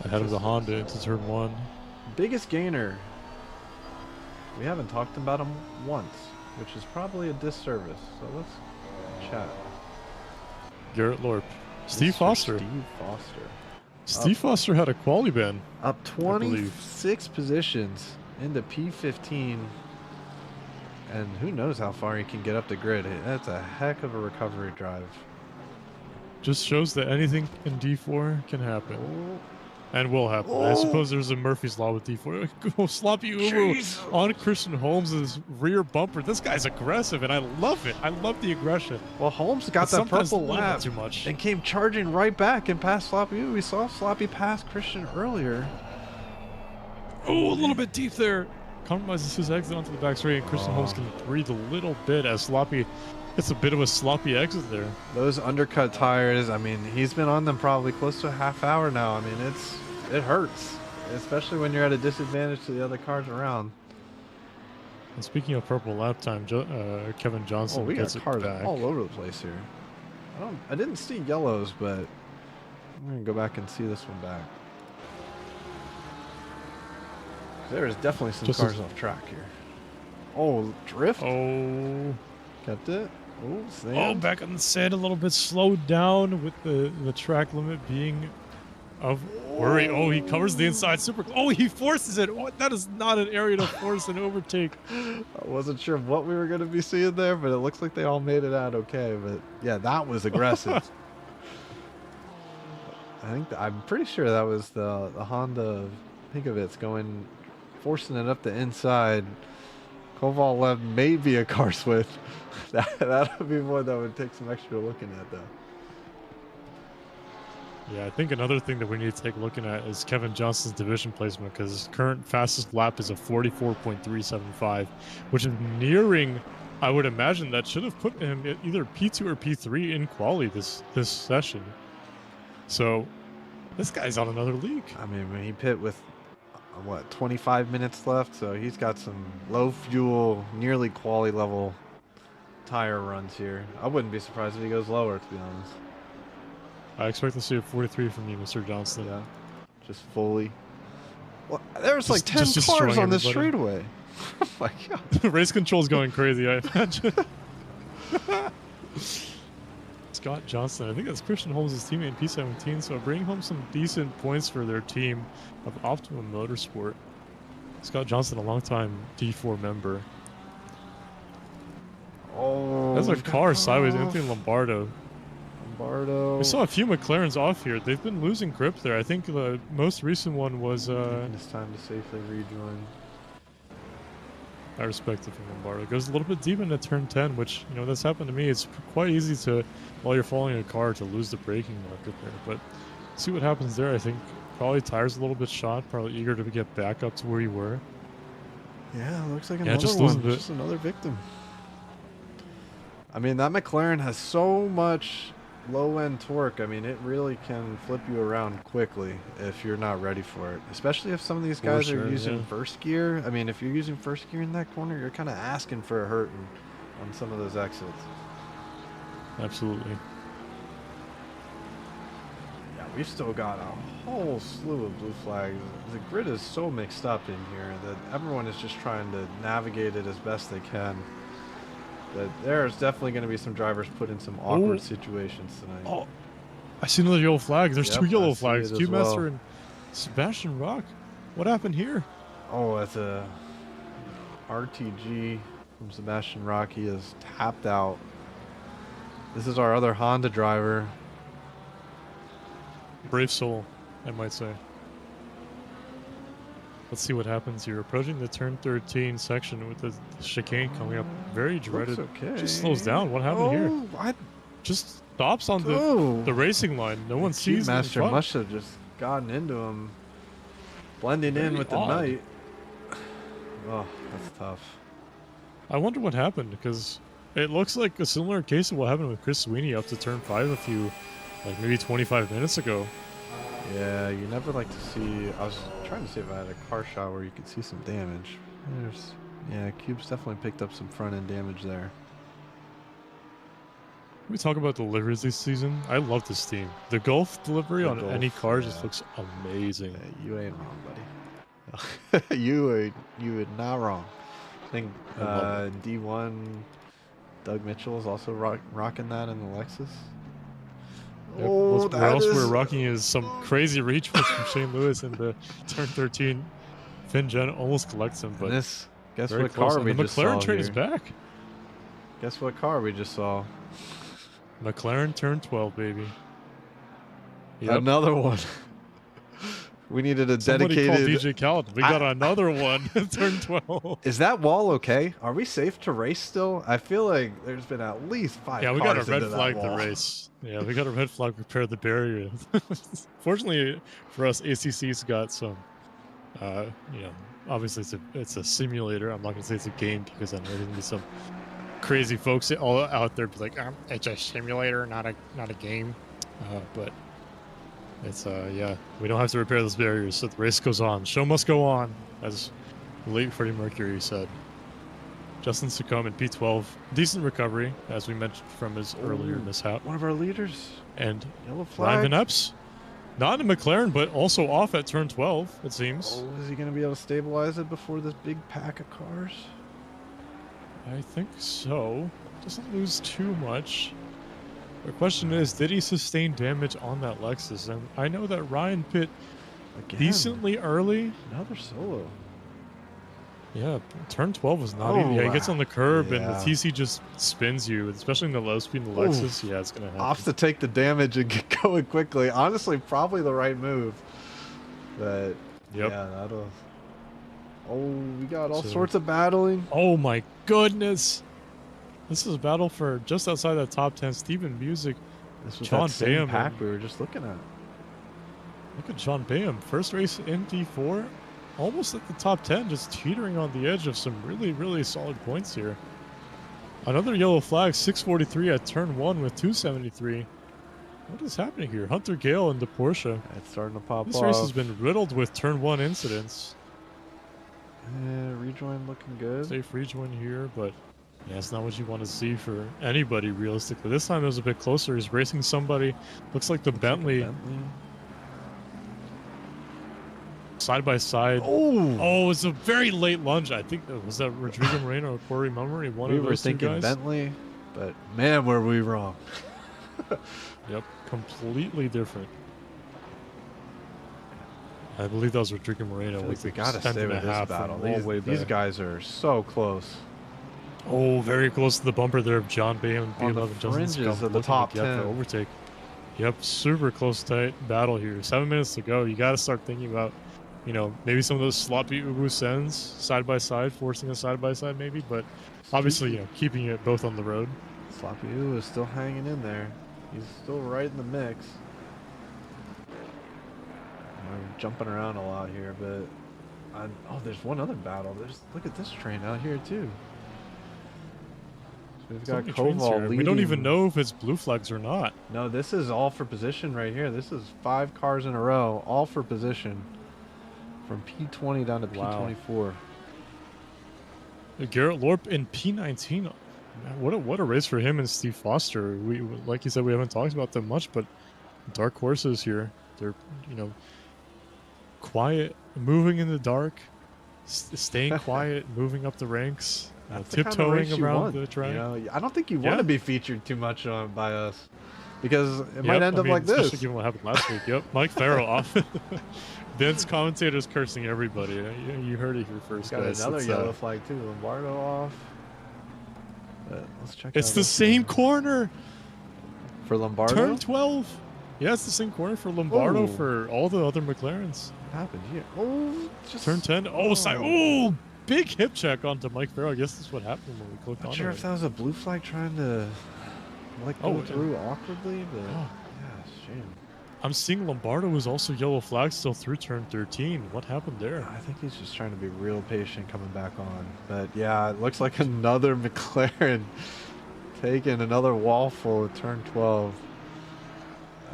ahead of the Honda into turn 1. Biggest gainer. We haven't talked about him once, which is probably a disservice. So let's chat. Garrett Lorp. Steve Foster. Steve Foster. Steve Foster had a quali ban. Up 26 positions into P15. And who knows how far he can get up the grid. That's a heck of a recovery drive. Just shows that anything in D4 can happen. Oh. And will happen. Oh. I suppose there's a Murphy's Law with D4. Go sloppy Uwu on Christian Holmes' rear bumper. This guy's aggressive, and I love it. I love the aggression. Well, Holmes got But that purple a little lap bit too much. and came charging right back and passed Sloppy. We saw Sloppy pass Christian earlier. Oh, a little bit deep there. Compromises his exit onto the back straight, and Christian Holmes can breathe a little bit as Sloppy. It's a bit of a sloppy exit there. Those undercut tires, I mean, he's been on them probably close to a half hour now. I mean, it hurts, especially when you're at a disadvantage to the other cars around. And speaking of purple lap time, Kevin Johnson we got gets it cars back. all over the place here. I didn't see yellows, but I'm gonna go back and see this one back. There's definitely some cars off track here. Oh, drift. Oh. Kept it. Oh, sand. Oh, back on the sand a little bit, slowed down with the track limit being of worry. Oh, he covers the inside super. Oh, he forces it. Oh, that is not an area to force an overtake. I wasn't sure what we were going to be seeing there, but it looks like they all made it out okay. But yeah, that was aggressive. I'm pretty sure that was the Honda. Think of it's going, forcing it up the inside. Koval left may be a car switch. That would be one that would take some extra looking at, though. Yeah, I think another thing that we need to take a look at is Kevin Johnson's division placement, because his current fastest lap is a 44.375, which is nearing, I would imagine, that should have put him at either P2 or P3 in quali this session. So this guy's on another league. I mean, when he pit with, 25 minutes left, so he's got some low fuel, nearly quali level tire runs here. I wouldn't be surprised if he goes lower, to be honest. I expect to see a 43 from you, Mr. Johnston. Yeah, just fully. Well, there's like 10 just cars on this everybody. straightaway. Oh my god. Race control's going crazy, I imagine. Scott Johnston, I think that's Christian Holmes' teammate in P17, so bringing home some decent points for their team of Optimum Motorsport. Scott Johnston, a longtime D4 member. Oh, That's a car sideways, Anthony Lombardo. Lombardo. We saw a few McLarens off here. They've been losing grip there. I think the most recent one was... it's time to safely rejoin. I respect it from Lombardo. Goes a little bit deep into turn 10, which, you know, that's happened to me. It's quite easy to, while you're following a car, to lose the braking market there. But see what happens there. I think probably tires a little bit shot, probably eager to get back up to where you were. Yeah, looks like another just one. Just another victim. I mean, that McLaren has so much low-end torque. I mean, it really can flip you around quickly if you're not ready for it. Especially if some of these guys are using first gear. I mean, if you're using first gear in that corner, you're kind of asking for a hurting on some of those exits. Absolutely. Yeah, we've still got a whole slew of blue flags. The grid is so mixed up in here that everyone is just trying to navigate it as best they can. But there's definitely going to be some drivers put in some awkward situations tonight. Oh, I see another yellow flag. There's two yellow flags. Q-Master and Sebastian Rock. What happened here? Oh, that's a RTG from Sebastian Rocky is tapped out. This is our other Honda driver. Brave soul, I might say. Let's see what happens here. Approaching the turn 13 section with the chicane coming up. Very dreaded. Okay. Just slows down. What happened here? Just stops on the racing line. No one sees him. Master must have just gotten into him. Blending in with the night. Oh, that's tough. I wonder what happened, because it looks like a similar case of what happened with Chris Sweeney up to turn 5 a few, like maybe 25 minutes ago. Yeah, you never like to see. I was trying to see if I had a car shot where you could see some damage. Yeah, Cube's definitely picked up some front end damage there. We talk about deliveries this season. I love this team. The Gulf delivery on any car just looks amazing. Yeah, you ain't wrong, buddy. you are not wrong. I think D1 Doug Mitchell is also rocking that in the Lexus. Yep. What else we're rocking is some crazy reach from Shane Lewis in the turn 13. Finn Jen almost collects him, but guess what close. car we just saw The McLaren train here. is back. Guess what car we just saw? McLaren turn 12, baby. Yep. Another one. We needed a Somebody dedicated. called DJ Khaled. We got another one. Turn 12. Is that wall okay? Are we safe to race still? I feel like there's been at least 5 Yeah, we cars got a red into flag that the wall. race. Yeah, we got a red flag repair the barrier. Fortunately for us, ACC's got some. Obviously it's a simulator. I'm not gonna say it's a game because I know there's gonna be some crazy folks all out there be like, it's a simulator, not a game. But it's yeah, we don't have to repair those barriers, so the race goes on. Show must go on, as late Freddie Mercury said. Justin Succumb in P12, decent recovery, as we mentioned from his earlier mishap. One of our leaders. And Yellow flag. Ryan Van Epps, not in McLaren, but also off at turn 12, it seems. Oh, is he going to be able to stabilize it before this big pack of cars? I think so. Doesn't lose too much. The question is, did he sustain damage on that Lexus? And I know that Ryan pit decently early. Another solo. Yeah, turn 12 was not easy. Yeah, he gets on the curb and the TC just spins you, especially in the low speed in the Lexus. Yeah, it's going to happen. Off to take the damage and get going quickly. Honestly, probably the right move. But yeah, that'll... Oh, we got all sorts of battling. Oh my goodness. This is a battle for just outside that top 10. Steven Music. This was John that same Bayham. pack we were just looking at. Look at John Bayham. First race in D4. Almost at the top 10. Just teetering on the edge of some really, really solid points here. Another yellow flag. 643 at turn 1 with 273. What is happening here? Hunter Gale into Porsche. It's starting to pop off. This race has been riddled with turn 1 incidents. Rejoin looking good. Safe rejoin here, but yeah, it's not what you want to see for anybody realistically. This time it was a bit closer. He's racing somebody. Looks like the Bentley. Side by side. Oh, it's a very late lunge. I think was that Rodrigo Moreno or Corey Mummery. We were thinking Bentley, but man, were we wrong. Yep, completely different. I believe that was Rodrigo Moreno. We gotta stay with this battle. These guys are so close. Oh, very close to the bumper there of John Bayham and On the fringes of the top 10. Overtake. Yep, super close, tight battle here. 7 minutes to go. You got to start thinking about, maybe some of those sloppy Ubu sends side by side, forcing a side by side maybe, but obviously, keeping it both on the road. Sloppy Ubu is still hanging in there. He's still right in the mix. I'm jumping around a lot here, but there's one other battle. Look at this train out here too. So we've got Koval leading. We don't even know if it's blue flags or not. No, this is all for position right here. This is 5 cars in a row, all for position, from P20 down to P24. Garrett Lorp in P19. What a race for him and Steve Foster. We, like you said, we haven't talked about them much, but dark horses here. They're quiet, moving in the dark, staying quiet, moving up the ranks, tiptoeing around the track. I don't think you want to be featured too much by us. because it might end up like especially this. given what happened last week. Yep, Mike Farrell off. Vince commentators cursing everybody. You heard it here first, Got guys. another It's, yellow flag too. Lombardo off. But let's check. It's out the this same one. corner. For Lombardo. Turn 12. Yeah, it's the same corner for Lombardo Ooh. for all the other McLarens. What happened here? Oh, just Turn 10. Oh, oh, big hip check onto Mike Farrell. I guess that's what happened when we clicked on Not sure it. if that was a blue flag trying to like go through awkwardly, but yeah, shame. I'm seeing Lombardo was also yellow flag still through turn 13. What happened there? I think he's just trying to be real patient coming back on. But yeah, it looks like another McLaren taking another wall full at turn 12.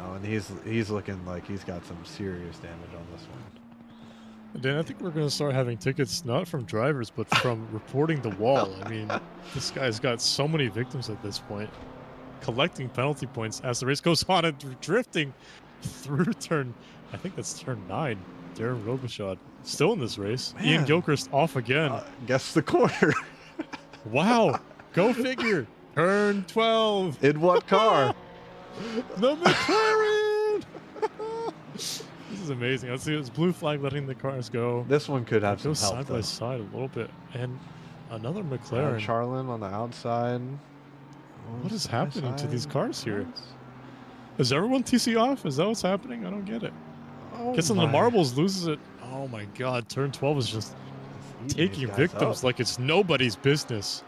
Oh, and he's looking like he's got some serious damage on this one. Dan, I think we're going to start having tickets not from drivers, but from reporting the wall. I mean, this guy's got so many victims at this point. Collecting penalty points as the race goes on and drifting through turn, I think that's turn 9. Darren Robichaud still in this race. Man. Ian Gilchrist off again. Guess the corner. Wow. Go figure. Turn 12. In what car? The McLaren! This is amazing. Let's see. It's blue flag letting the cars go. This one could have some Go help, side though. by side a little bit. And another McLaren. Charlin on the outside. What is Side happening to these side. cars here? Is everyone TC off? Is that what's happening? I don't get it. Oh Gets on the my. marbles, loses it. Oh my god, turn 12 is just He's eating taking these guys victims up. like it's nobody's business.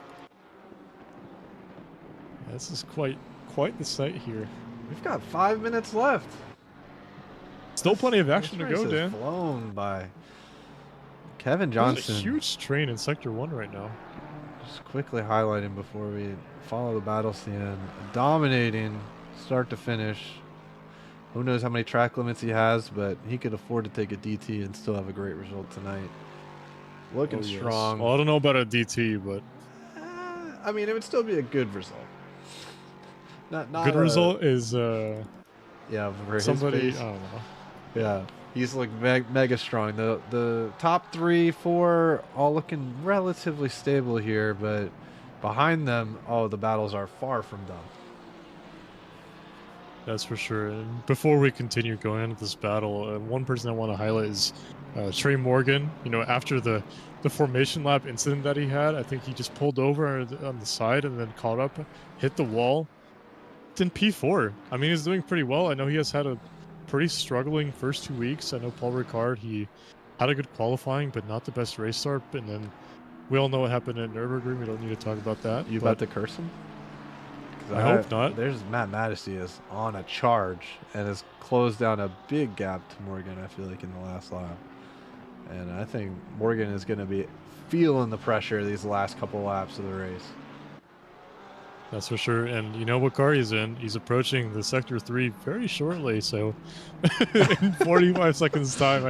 Yeah, this is quite the sight here. We've got 5 minutes left. Still plenty of action to This go, race is Dan. Flown by Kevin There's Johnson. a huge train in Sector 1 right now. Just quickly highlighting before we follow the battle scene. Dominating start to finish. Who knows how many track limits he has, but he could afford to take a DT and still have a great result tonight. Looking Oh, yes. strong. Well, I don't know about a DT, but I mean, it would still be a good result. Not good a- result is Yeah, for his somebody. pace. I don't know. Yeah, he's looking mega strong. The top 3, 4 all looking relatively stable here, but behind them, oh, the battles are far from done. That's for sure. And before we continue going into this battle, one person I want to highlight is Trey Morgan. You know, after the formation lap incident that he had, I think he just pulled over on the side and then caught up, hit the wall. It's in P4. I mean, he's doing pretty well. I know he has had a pretty struggling first 2 weeks. I know Paul Ricard, he had a good qualifying, but not the best race start. And then we all know what happened at Nürburgring. We don't need to talk about that. You but about to curse him? 'Cause I hope not. There's Matt Maddesy is on a charge and has closed down a big gap to Morgan, I feel like, in the last lap. And I think Morgan is going to be feeling the pressure these last couple laps of the race. That's for sure. And you know what car he's in? He's approaching the Sector 3 very shortly. So in 45 seconds time,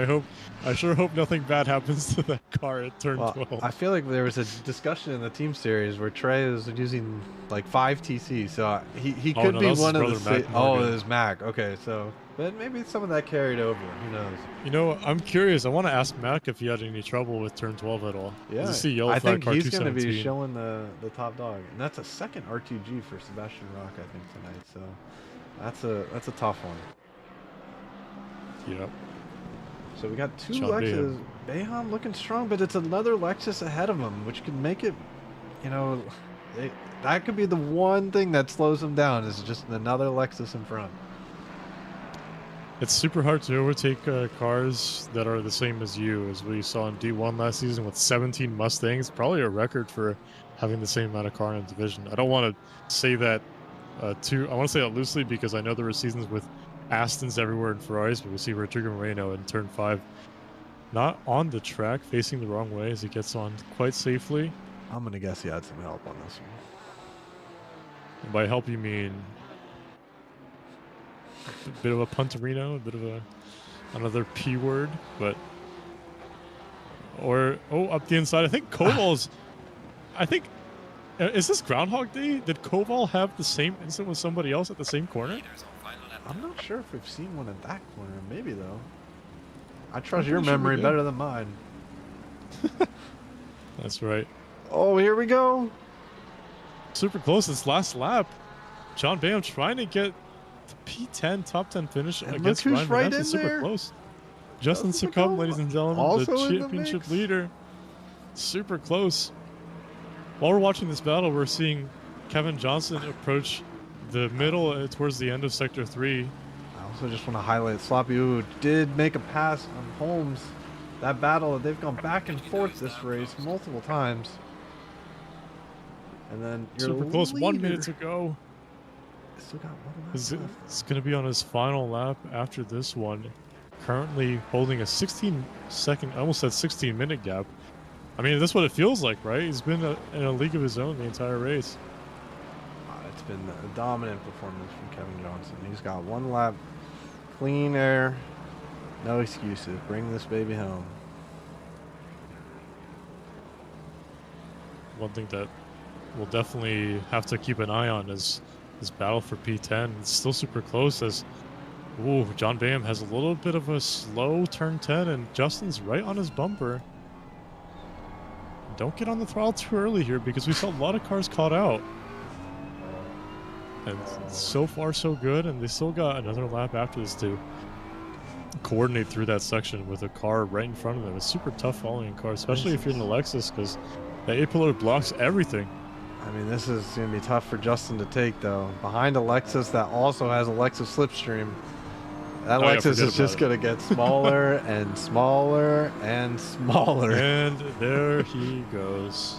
I sure hope nothing bad happens to that car at turn 12. I feel like there was a discussion in the team series where Trey was using like 5 TC, so he Oh, could no, be that was one his of the brother, Mac oh, Morgan. it was Mac. Okay, so but maybe some of that carried over. Who knows? You know, I'm curious. I want to ask Mac if he had any trouble with turn 12 at all. Yeah, I see yellow I flag think car he's going to be 217. showing the top dog, and that's a second R2G for Sebastian Rock, I think, tonight. So that's a tough one. Yep. So we got 2 Sean Lexus. Bayham looking strong, but it's another Lexus ahead of him, which could make it, you know, that could be the one thing that slows him down is just another Lexus in front. It's super hard to overtake cars that are the same as you, as we saw in D1 last season with 17 Mustangs. Probably a record for having the same amount of car in the division. I don't want to say that I want to say that loosely because I know there were seasons with Astons everywhere and Ferraris, but we see Rodrigo Moreno in turn 5 not on the track, facing the wrong way as he gets on quite safely. I'm going to guess he had some help on this one. And by help, you mean a bit of a punterino, a bit of another P word, but up the inside. I think Koval's. Is this Groundhog Day? Did Koval have the same incident with somebody else at the same corner? I'm not sure if we've seen one in that corner. Maybe, though. I trust I'm your pretty sure we memory did. better than mine. That's right. Oh, here we go. Super close. This last lap, John Bam trying to get P10 top 10 finish And against look who's Ryan right Van in super there. close. Justin Justin Succumb, Succumb, ladies and gentlemen, also the in the championship mix. leader. Super close. While we're watching this battle, we're seeing Kevin Johnson approach the middle towards the end of Sector 3. I also just want to highlight Sloppy Ooh did make a pass on Holmes. That battle, they've gone back and forth this race multiple times. And then your Super close, 1 leader- minute to go. Still got one lap It's left. going to be on his final lap after this one. Currently holding a 16-second, I almost said 16-minute gap. I mean, that's what it feels like, right? He's been in a league of his own the entire race. It's been a dominant performance from Kevin Johnson. He's got one lap, clean air, no excuses. Bring this baby home. One thing that we'll definitely have to keep an eye on is this battle for P10. It's still super close as John Bam has a little bit of a slow turn 10 and Justin's right on his bumper. Don't get on the throttle too early here because we saw a lot of cars caught out. And so far so good, and they still got another lap after this to coordinate through that section with a car right in front of them. It's super tough following a car, especially if you're in the Lexus, because the A-pillar blocks everything. I mean, this is going to be tough for Justin to take, though. Behind a Lexus that also has a Lexus Slipstream. That Oh, yeah, Lexus forget is just about going to get smaller and smaller and smaller. And there he goes.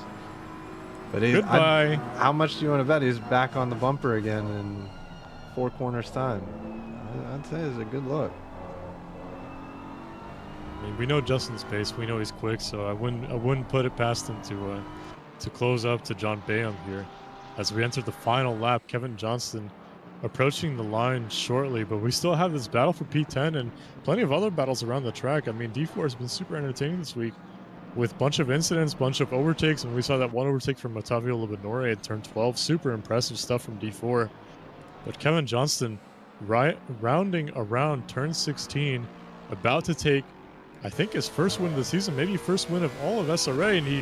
But he's, Goodbye. how much do you want to bet he's back on the bumper again in 4 corners time? I'd say it's a good look. I mean, we know Justin's pace. We know he's quick, so I wouldn't put it past him to close up to John Bayham here. As we enter the final lap, Kevin Johnston approaching the line shortly, but we still have this battle for P10 and plenty of other battles around the track. I mean, D4 has been super entertaining this week with bunch of incidents, bunch of overtakes, and we saw that one overtake from Ottavio Libanore at turn 12. Super impressive stuff from D4. But Kevin Johnston rounding around turn 16, about to take, I think, his first win of the season, maybe first win of all of SRA, and he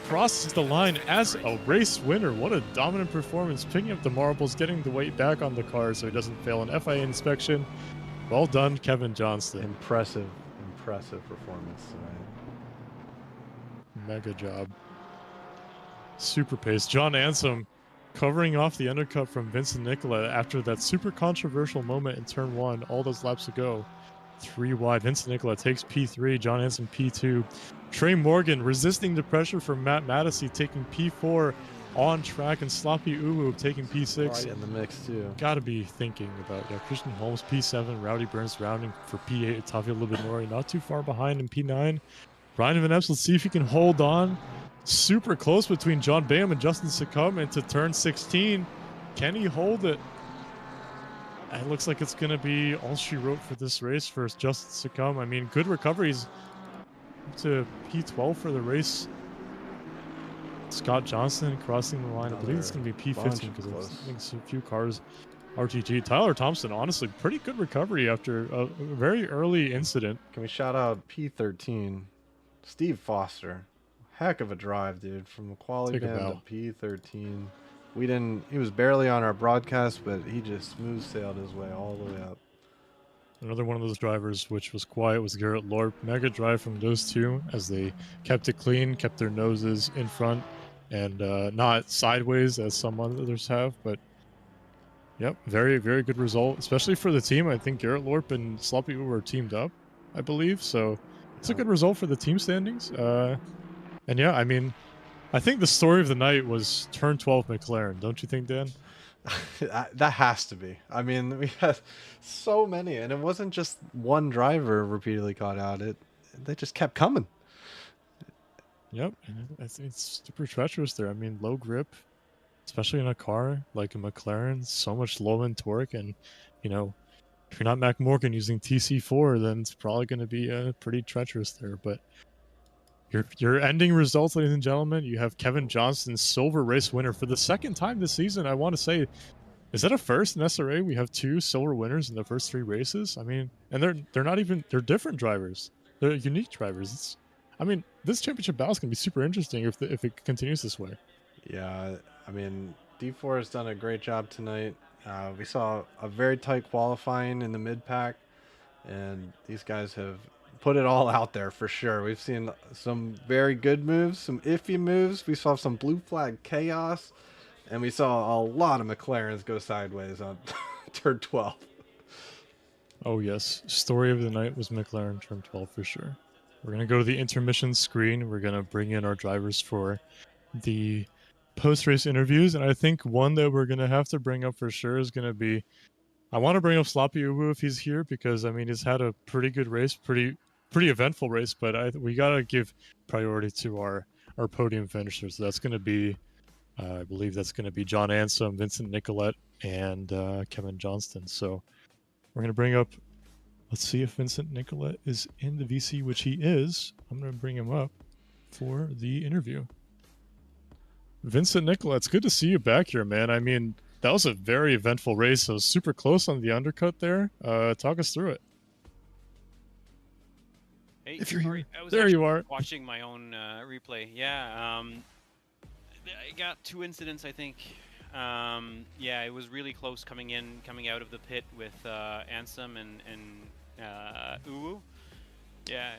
crosses the line as a race winner. What a dominant performance, picking up the marbles, getting the weight back on the car so he doesn't fail an FIA inspection. Well done, Kevin Johnston. Impressive performance tonight. Mega job. Super pace. John Ansem covering off the undercut from Vincent Nicola after that super controversial moment in turn 1 all those laps ago. 3 wide. Vincent Nicola takes P3, John Ansem P2. Trey Morgan resisting the pressure from Matt Mattisey taking P4 on track, and Sloppy Uwu taking P6. Right in the mix too. Gotta be thinking about Christian Holmes P7, Rowdy Burns rounding for P8, Ottavio Libanore not too far behind in P9. Ryan Van Epps, let's see if he can hold on. Super close between John Bam and Justin Succumb into turn 16. Can he hold it? It looks like it's going to be all she wrote for this race for Justin Succumb. I mean, good recoveries to P12 for the race. Scott Johnson crossing the line. I believe it's going to be P15 because I think a few cars RTG. Tyler Thompson, honestly, pretty good recovery after a very early incident. Can we shout out P13? Steve Foster. Heck of a drive, dude. From the quality Take a band bow. to P13. He was barely on our broadcast, but he just smooth sailed his way all the way up. Another one of those drivers which was quiet was Garrett Lorp. Mega drive from those two as they kept it clean, kept their noses in front and not sideways as some others have. But yep, very, very good result, especially for the team. I think Garrett Lorp and Sloppy were teamed up, I believe. So it's a good result for the team standings. And yeah, I mean, I think the story of the night was turn 12 McLaren. Don't you think, Dan? That has to be. I mean, we had so many, and it wasn't just one driver repeatedly caught out. They just kept coming. Yep, it's super treacherous there. I mean, low grip, especially in a car like a McLaren, so much low end torque, and if you're not Mac Morgan using TC4, then it's probably going to be pretty treacherous there. But your ending results, ladies and gentlemen, you have Kevin Johnston, silver race winner for the second time this season. I want to say, is that a first in SRA? We have 2 silver winners in the first 3 races. I mean, and they're different drivers. They're unique drivers. This championship battle is going to be super interesting if it continues this way. Yeah, I mean, D4 has done a great job tonight. We saw a very tight qualifying in the mid pack, and these guys have put it all out there for sure. We've seen some very good moves, some iffy moves. We saw some blue flag chaos, and we saw a lot of McLarens go sideways on turn 12. Oh yes, story of the night was McLaren turn 12 for sure. We're gonna go to the intermission screen. We're gonna bring in our drivers for the post-race interviews, and I think one that we're gonna have to bring up for sure is gonna be. I want to bring up Sloppy Uwu if he's here because I mean he's had a pretty good race, pretty eventful race, but we gotta give priority to our podium finishers. So that's gonna be, I believe that's gonna be John Ansom, Vincent Nicolette, and Kevin Johnston. So we're gonna bring up. Let's see if Vincent Nicolette is in the VC, which he is. I'm gonna bring him up for the interview. Vincent Nicolette, it's good to see you back here, man. I mean, that was a very eventful race. So super close on the undercut there. Talk us through it. Hey, If you're sorry, here. I was There you are. watching my own replay. Yeah, I got 2 incidents, I think. Yeah, it was really close coming out of the pit with Ansom and Uwu. Yeah,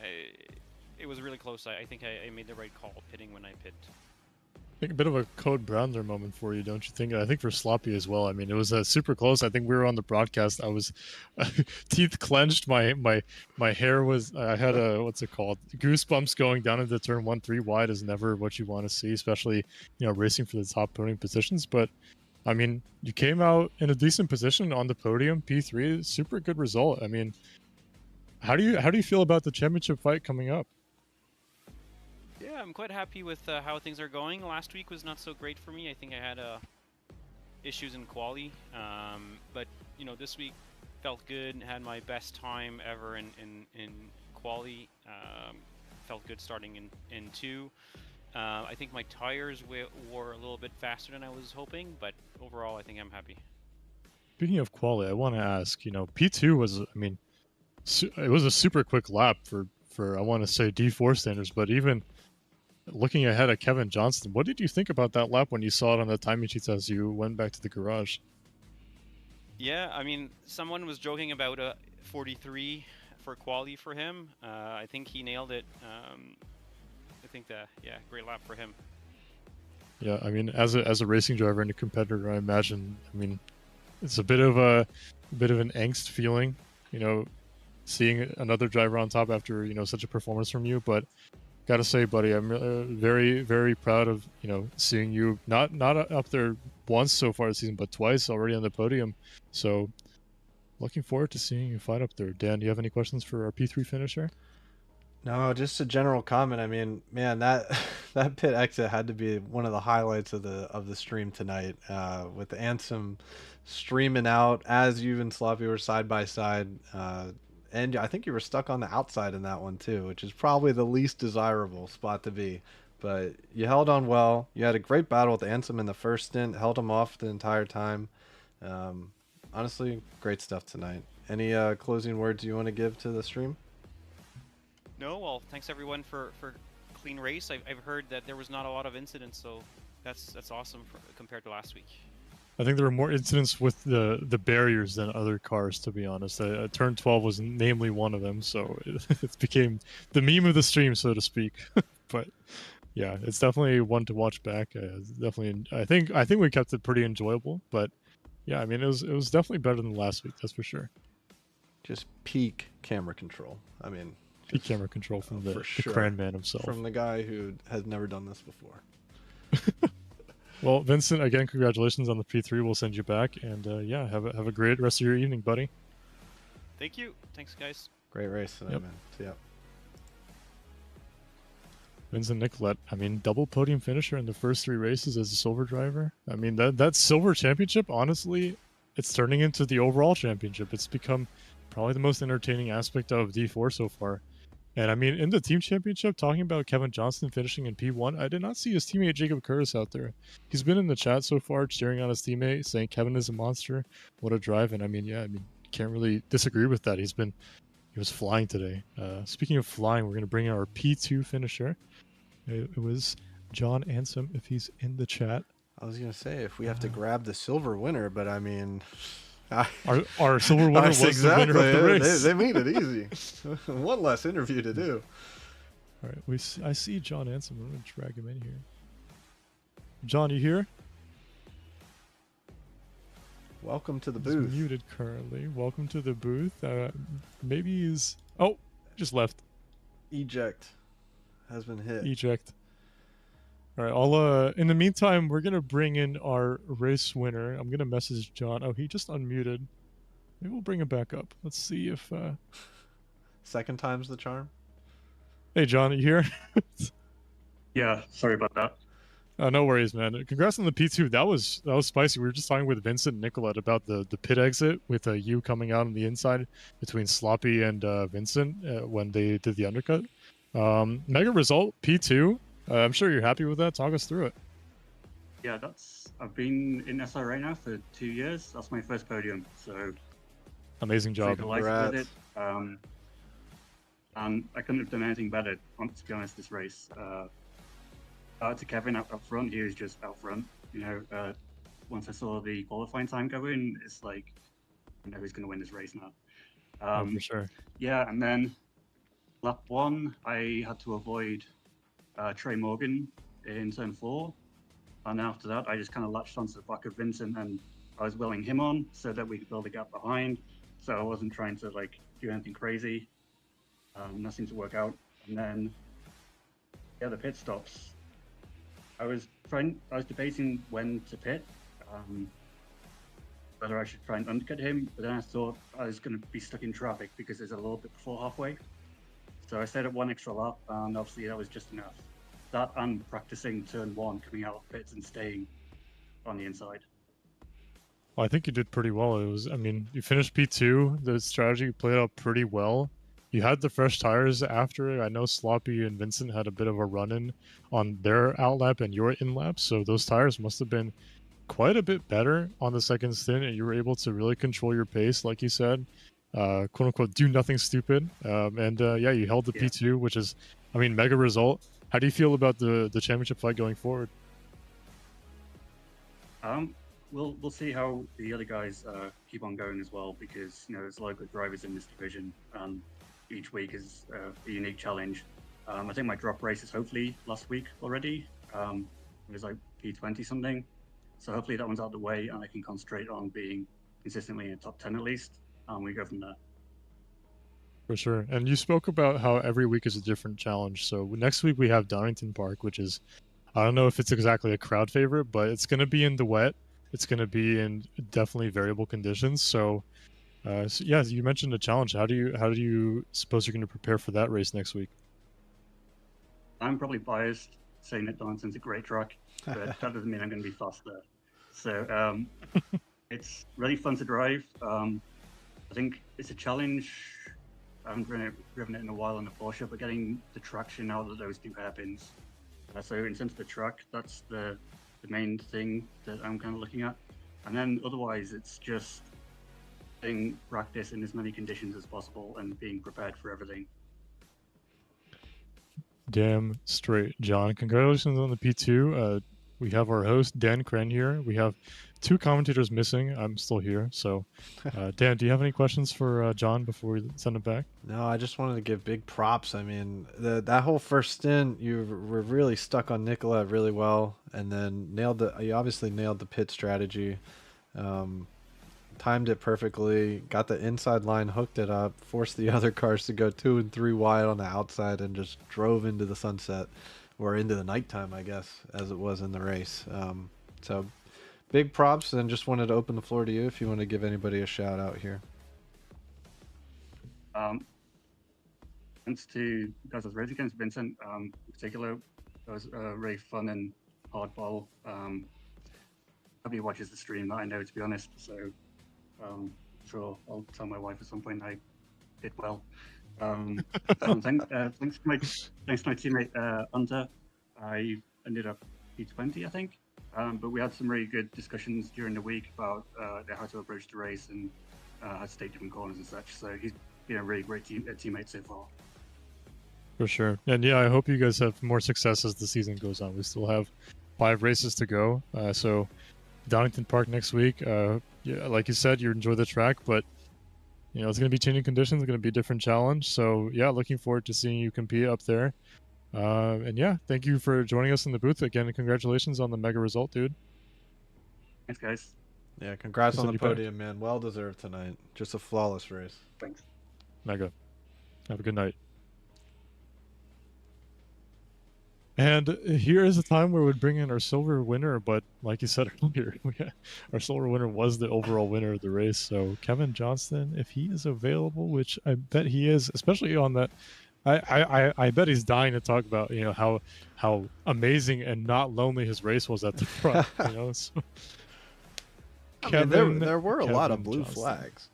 it was really close. I think I made the right call pitting when I pit. I think a bit of a Code Brownler moment for you, don't you think? I think for Sloppy as well. I mean, it was super close. I think we were on the broadcast. I was teeth clenched. My hair was. I had a what's it called? Goosebumps going down into turn 1-3 wide is never what you want to see, especially racing for the top podium positions. But I mean, you came out in a decent position on the podium. P3, super good result. I mean, how do you feel about the championship fight coming up? Yeah, I'm quite happy with how things are going. Last week was not so great for me. I think I had issues in quali, but this week felt good and had my best time ever in quali. Felt good starting in 2. I think my tires were a little bit faster than I was hoping, but overall I think I'm happy. Speaking of quali, I want to ask. P2 was. I mean, it was a super quick lap for I want to say D4 standards, but even looking ahead at Kevin Johnston, what did you think about that lap when you saw it on the timing sheets as you went back to the garage? Yeah, I mean, someone was joking about a 43 for quali for him. I think he nailed it. I think great lap for him. Yeah, I mean, as a racing driver and a competitor, I imagine. I mean, it's a bit of an angst feeling, seeing another driver on top after such a performance from you, but. Gotta say, buddy, I'm very, very proud of seeing you not up there once so far this season, but twice already on the podium. So, looking forward to seeing you fight up there. Dan, do you have any questions for our P3 finisher? No, just a general comment. I mean, man, that pit exit had to be one of the highlights of the stream tonight. With Ansom streaming out as you and Sloppy were side by side. And I think you were stuck on the outside in that one too, which is probably the least desirable spot to be. But you held on well. You had a great battle with Ansom in the first stint, held him off the entire time. Honestly, great stuff tonight. Any closing words you want to give to the stream? No, well, thanks everyone for clean race. I've heard that there was not a lot of incidents, so that's awesome compared to last week. I think there were more incidents with the barriers than other cars, to be honest. Turn 12 was namely one of them, so it became the meme of the stream, so to speak. But yeah, it's definitely one to watch back. Definitely, I think we kept it pretty enjoyable. But yeah, I mean, it was definitely better than last week, that's for sure. Just peak camera control. I mean, peak camera control from the Cran Man himself, from the guy who has never done this before. Well, Vincent, again, congratulations on the P3. We'll send you back, and yeah, have a great rest of your evening, buddy. Thank you. Thanks, guys. Great race tonight, Yep. man. See ya. Vincent Nicolette, I mean, double podium finisher in the first 3 races as a silver driver. I mean, that silver championship, honestly, it's turning into the overall championship. It's become probably the most entertaining aspect of D4 so far. And I mean, in the team championship, talking about Kevin Johnston finishing in P1, I did not see his teammate Jacob Curtis out there. He's been in the chat so far, cheering on his teammate, saying Kevin is a monster. What a drive. And I mean, yeah, can't really disagree with that. He was flying today. Speaking of flying, we're going to bring in our P2 finisher. It was John Ansom, if he's in the chat. I was gonna say if we have to grab the silver winner, but I mean, Our silver winner was exactly. the winner of the race. They made it easy. One less interview to do. All right, I see John Anson. I'm gonna drag him in here. John, you here? Welcome to the He's booth. muted currently. Welcome to the booth. Maybe he's just left. Eject has been hit. Eject. All right, I'll in the meantime, we're gonna bring in our race winner. I'm gonna message John. Oh, he just unmuted. Maybe we'll bring him back up. Let's see if Second time's the charm. Hey John, are you here? Yeah, sorry about that. No worries, man. Congrats on the P2. That was spicy. We were just talking with Vincent and Nicolette about the pit exit with you coming out on the inside between Sloppy and Vincent when they did the undercut. Mega result, P2. I'm sure you're happy with that. Talk us through it. Yeah, I've been in SRA now for 2 years. That's my first podium, so Amazing job. super delighted with it. And I couldn't have done anything better, to be honest, this race. To Kevin up front, he was just out front. You know, once I saw the qualifying time go in, it's like, I know who's going to win this race now. For sure. Yeah, and then lap 1, I had to avoid Trey Morgan in turn 4. And after that, I just kind of latched onto the back of Vincent and I was willing him on so that we could build a gap behind. So I wasn't trying to like do anything crazy. That seemed to work out. And then, yeah, the pit stops. I was debating when to pit, whether I should try and undercut him, but then I thought I was going to be stuck in traffic because there's a little bit before halfway. So I stayed at 1 extra lap, and obviously that was just enough. That and practicing turn 1, coming out of pits and staying on the inside. Well, I think you did pretty well. You finished P2. The strategy played out pretty well. You had the fresh tires after it. I know Sloppy and Vincent had a bit of a run-in on their outlap and your in-lap, so those tires must have been quite a bit better on the second stint, and you were able to really control your pace, like you said, quote-unquote, do nothing stupid. Yeah, you held the P2, which is, mega result. How do you feel about the championship fight going forward? We'll see how the other guys keep on going as well, because there's a lot of good drivers in this division. Each week is a unique challenge. I think my drop race is hopefully last week already. It was like P20 something. So hopefully that one's out of the way and I can concentrate on being consistently in the top 10 at least. And we go from there. For sure. And you spoke about how every week is a different challenge. So next week we have Donington Park, which is, I don't know if it's exactly a crowd favorite, but it's going to be in the wet. It's going to be in definitely variable conditions. So yeah, you mentioned a challenge. How do you suppose you're going to prepare for that race next week? I'm probably biased saying that Donington's a great track, but that doesn't mean I'm going to be fast there. So it's really fun to drive. I think it's a challenge. I haven't driven it in a while in a Porsche, but getting the traction out of those 2 hairpins. So in terms of the track, that's the main thing that I'm kind of looking at. And then otherwise, it's just practice in as many conditions as possible and being prepared for everything. Damn straight, John. Congratulations on the P2. We have our host, Dan Kren, here. We have 2 commentators missing. I'm still here. So, Dan, do you have any questions for John before we send it back? No, I just wanted to give big props. That whole first stint, you were really stuck on Nicola really well, and then you obviously nailed the pit strategy. Timed it perfectly, got the inside line, hooked it up, forced the other cars to go 2 and 3 wide on the outside, and just drove into the sunset, or into the nighttime, I guess, as it was in the race. So big props, and just wanted to open the floor to you if you want to give anybody a shout out here. Thanks to guys I was racing against, Vincent in particular. It was really fun and hardball. Hope he watches the stream, that I know, to be honest. So I'm sure I'll tell my wife at some point I did well. Thanks to my teammate Hunter. I ended up P20, I think. But we had some really good discussions during the week about how to approach the race and how to take different corners and such. So he's been a really great teammate so far. For sure. And yeah, I hope you guys have more success as the season goes on. We still have 5 races to go. So Donington Park next week. Yeah, like you said, you enjoy the track, but you know it's going to be changing conditions. It's going to be a different challenge. So yeah, looking forward to seeing you compete up there. And yeah, thank you for joining us in the booth again. And congratulations on the mega result, dude. Thanks, guys. Yeah, congrats Good on to the be back. podium, man. Well deserved tonight. Just a flawless race. Thanks. Mega. Have a good night. And here is a time where we'd bring in our silver winner, but like you said earlier, our silver winner was the overall winner of the race. So Kevin Johnston, if he is available, which I bet he is, especially on that, I bet he's dying to talk about how amazing and not lonely his race was at the front. So. I mean, there were a lot of blue flags.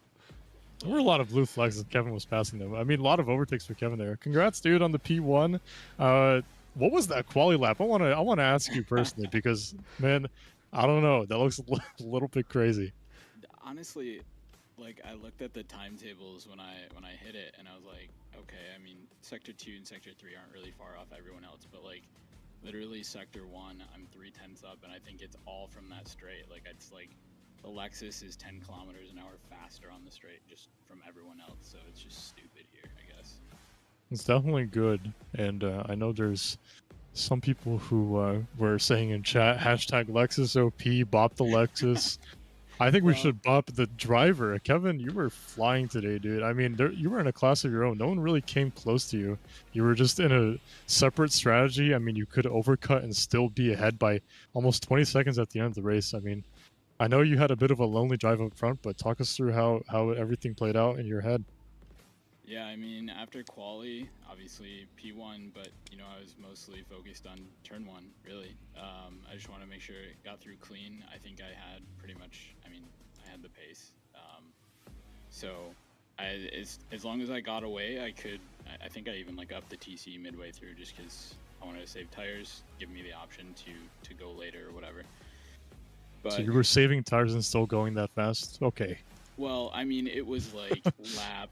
There were a lot of blue flags as Kevin was passing them. I mean, a lot of overtakes for Kevin there. Congrats, dude, on the P1. What was that quali lap? I want to ask you personally because, man, I don't know. That looks a little bit crazy. Honestly, like I looked at the timetables when I hit it, and I was like, okay, I mean, Sector 2 and Sector 3 aren't really far off everyone else, but like, literally Sector 1, I'm 3/10 up, and I think it's all from that straight. Like, it's like the Lexus is 10 kilometers an hour faster on the straight just from everyone else, so it's just stupid here, I guess. It's definitely good, and I know there's some people who were saying in chat, hashtag Lexus OP, bop the Lexus. I think we should bop the driver. Kevin, you were flying today, dude. I mean, you were in a class of your own. No one really came close to you. You were just in a separate strategy. I mean, you could overcut and still be ahead by almost 20 seconds at the end of the race. I mean, I know you had a bit of a lonely drive up front, but talk us through how everything played out in your head. Yeah, I mean, after quali, obviously P1, but I was mostly focused on turn 1, really. I just want to make sure it got through clean. I think I had pretty much, I had the pace. So as long as I got away, I think I even upped the TC midway through just because I wanted to save tires, give me the option to go later or whatever. But, so you were saving tires and still going that fast? Okay. Well, I mean, it was like lap...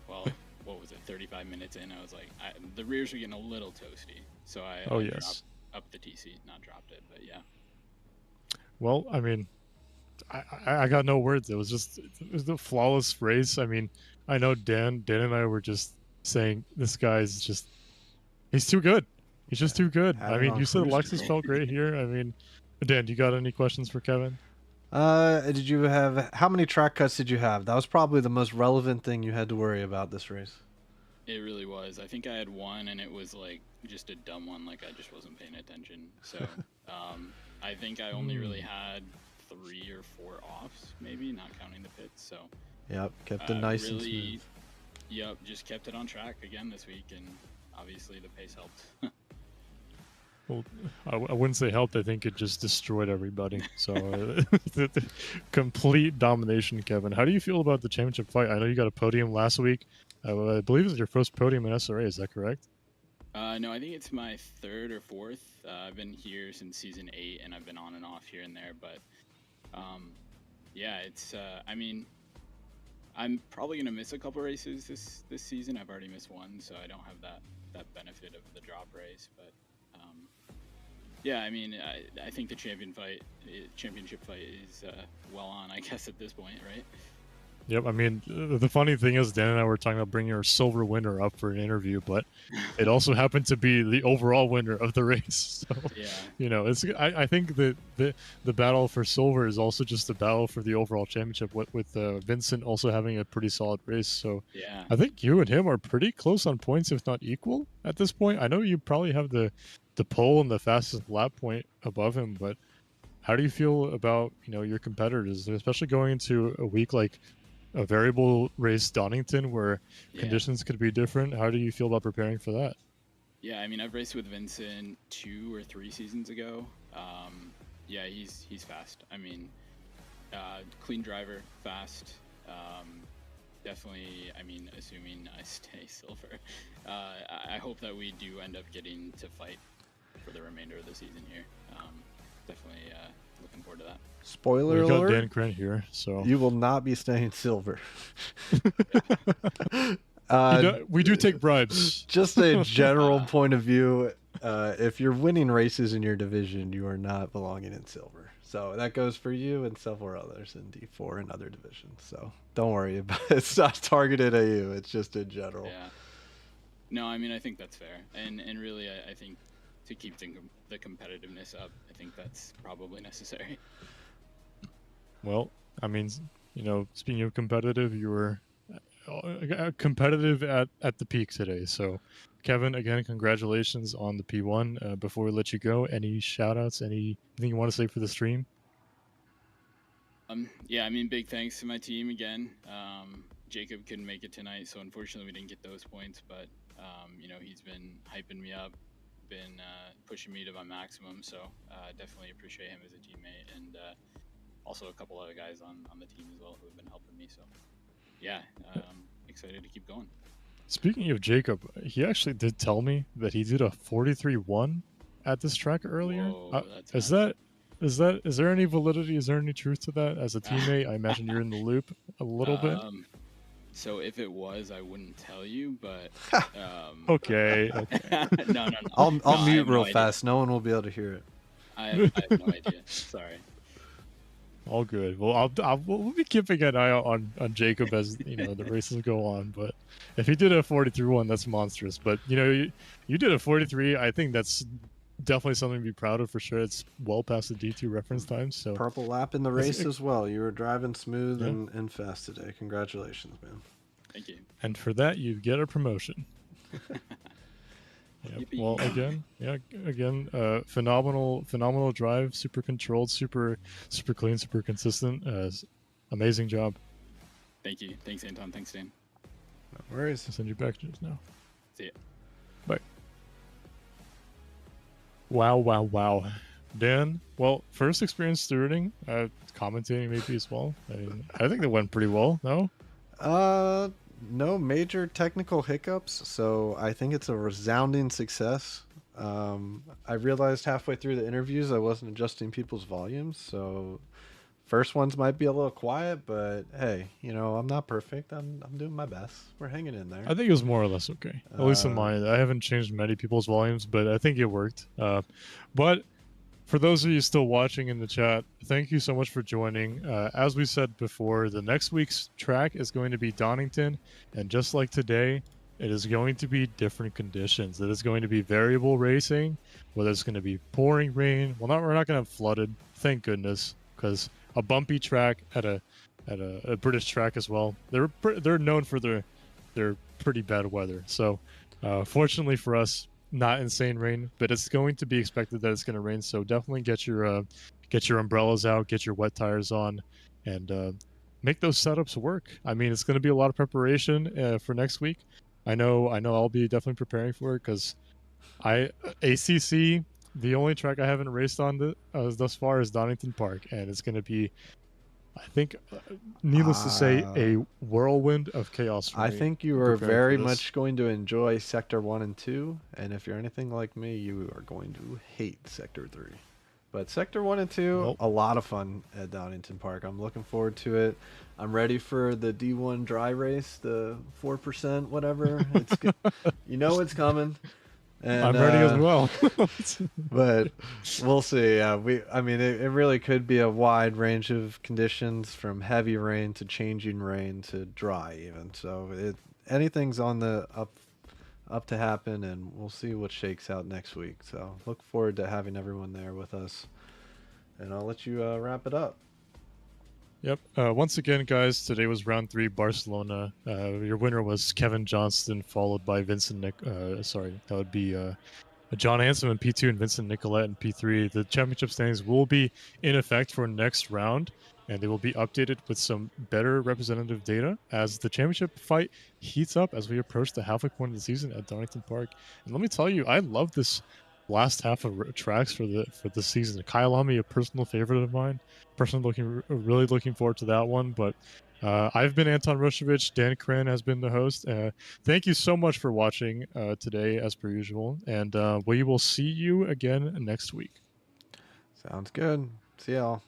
Well, what was it, 35 minutes in, I was like, the rears were getting a little toasty, so I dropped up the TC, not dropped it, but yeah. Well, I mean, I got no words. It was a flawless race. I mean, I know Dan and I were just saying, this guy's just, he's too good. He's just too good. I mean, you said Lexus felt great here. I mean, Dan, do you got any questions for Kevin? Did you have, how many track cuts did you have? That was probably the most relevant thing you had to worry about this race. It really was. I think I had one, and it was like just a dumb one, like I just wasn't paying attention. So I think I only really had 3 or 4 offs, maybe, not counting the pits. So yep, kept it nice really, and smooth. Yep, just kept it on track again this week, and obviously the pace helped. Well, I wouldn't say helped. I think it just destroyed everybody. So complete domination, Kevin. How do you feel about the championship fight? I know you got a podium last week. I believe it's your first podium in SRA. Is that correct? No, I think it's my 3rd or 4th. I've been here since season 8, and I've been on and off here and there. But yeah, it's. I mean, I'm probably gonna miss a couple races this season. I've already missed one, so I don't have that benefit of the drop race. But yeah, I mean, I think the championship fight is well on, I guess, at this point, right? Yep. I mean, the funny thing is, Dan and I were talking about bringing our silver winner up for an interview, but it also happened to be the overall winner of the race. So, yeah. It's. I think that the battle for silver is also just a battle for the overall championship. With Vincent also having a pretty solid race, so yeah, I think you and him are pretty close on points, if not equal, at this point. I know you probably have the pole and the fastest lap point above him, but how do you feel about your competitors, especially going into a week like a variable race Donington where conditions could be different? How do you feel about preparing for that? Yeah, I mean, I've raced with Vincent 2 or 3 seasons ago. Yeah, he's fast. I mean, clean driver, fast. Definitely, I mean, assuming I stay silver. I hope that we do end up getting to fight for the remainder of the season here. Definitely looking forward to that. Spoiler We got alert, Dan Krent here, so you will not be staying silver. we do take bribes. Just a general point of view. if you're winning races in your division, you are not belonging in silver. So that goes for you and several others in D4 and other divisions. So don't worry about it. It's not targeted at you. It's just in general. Yeah. No, I mean, I think that's fair. And really, I think to keep the competitiveness up, I think that's probably necessary. Well, I mean, you know, speaking of competitive, you were competitive at the peak today. So, Kevin, again, congratulations on the P1. Before we let you go, any shout outs, anything you want to say for the stream? Yeah, I mean, big thanks to my team again. Jacob couldn't make it tonight, so unfortunately we didn't get those points, but you know, he's been hyping me up, been pushing me to my maximum, so definitely appreciate him as a teammate, and also a couple other guys on the team as well who have been helping me. So yeah, excited to keep going. Speaking of Jacob, he actually did tell me that he did a 43-1 at this track earlier. Whoa, that's Is there any validity? Is there any truth to that? As a teammate, I imagine you're in the loop a little bit. So if it was, I wouldn't tell you, but Okay. no. I'll mute real fast. No one will be able to hear it. I have no idea. Sorry. All good. Well, we'll be keeping an eye out on Jacob as you know the races go on. But if he did a 43-1, that's monstrous. But you know, you did a 43. I think that's definitely something to be proud of for sure. It's well past the D2 reference time. So Purple lap in the race as well. You were driving smooth and fast today. Congratulations, man. Thank you. And for that, you get a promotion. Yep. Well, again, phenomenal drive, super controlled, super clean, super consistent. Amazing job. Thank you. Thanks, Anton. Thanks, Dan. No worries. I'll send you back just now. See ya. Bye. Wow. Dan, well, first experience stewarding, commentating maybe as well. I mean, I think that went pretty well, no? No major technical hiccups, so I think it's a resounding success. I realized halfway through the interviews I wasn't adjusting people's volumes, so first ones might be a little quiet, but hey, you know, I'm not perfect. I'm doing my best. We're hanging in there. I think it was more or less okay. At least in mine. I haven't changed many people's volumes, but I think it worked. But for those of you still watching in the chat, thank you so much for joining. As we said before, the next week's track is going to be Donington, and just like today, it is going to be different conditions. It is going to be variable racing, whether it's going to be pouring rain. Well, we're not going to have flooded, thank goodness, because a bumpy track at a British track as well. They're known for their pretty bad weather. So, fortunately for us, not insane rain, but it's going to be expected that it's going to rain. So definitely get your umbrellas out, get your wet tires on, and make those setups work. I mean, it's going to be a lot of preparation for next week. I know I'll be definitely preparing for it because ACC, the only track I haven't raced on thus far is Donington Park, and it's going to be, I think, needless to say, a whirlwind of chaos for me. I think you are very much going to enjoy Sector 1 and 2, and if you're anything like me, you are going to hate Sector 3. But Sector 1 and 2, a lot of fun at Donington Park. I'm looking forward to it. I'm ready for the D1 dry race, the 4%, whatever. You know it's coming. And, I'm ready as well. But we'll see. I mean, it really could be a wide range of conditions, from heavy rain to changing rain to dry even. So anything's on the up to happen, and we'll see what shakes out next week. So look forward to having everyone there with us. And I'll let you wrap it up. Yep. Once again, guys, today was round 3, Barcelona. Your winner was Kevin Johnston, followed by Vincent that would be John Hanson in P2 and Vincent Nicolette in P3. The championship standings will be in effect for next round, and they will be updated with some better representative data as the championship fight heats up as we approach the halfway point of the season at Donington Park. And let me tell you, I love this last half of tracks for the season. Kyalami, a personal favorite of mine. Really looking forward to that one. But I've been Anton Roshevich. Dan Kren has been the host. Thank you so much for watching today, as per usual. And we will see you again next week. Sounds good. See y'all.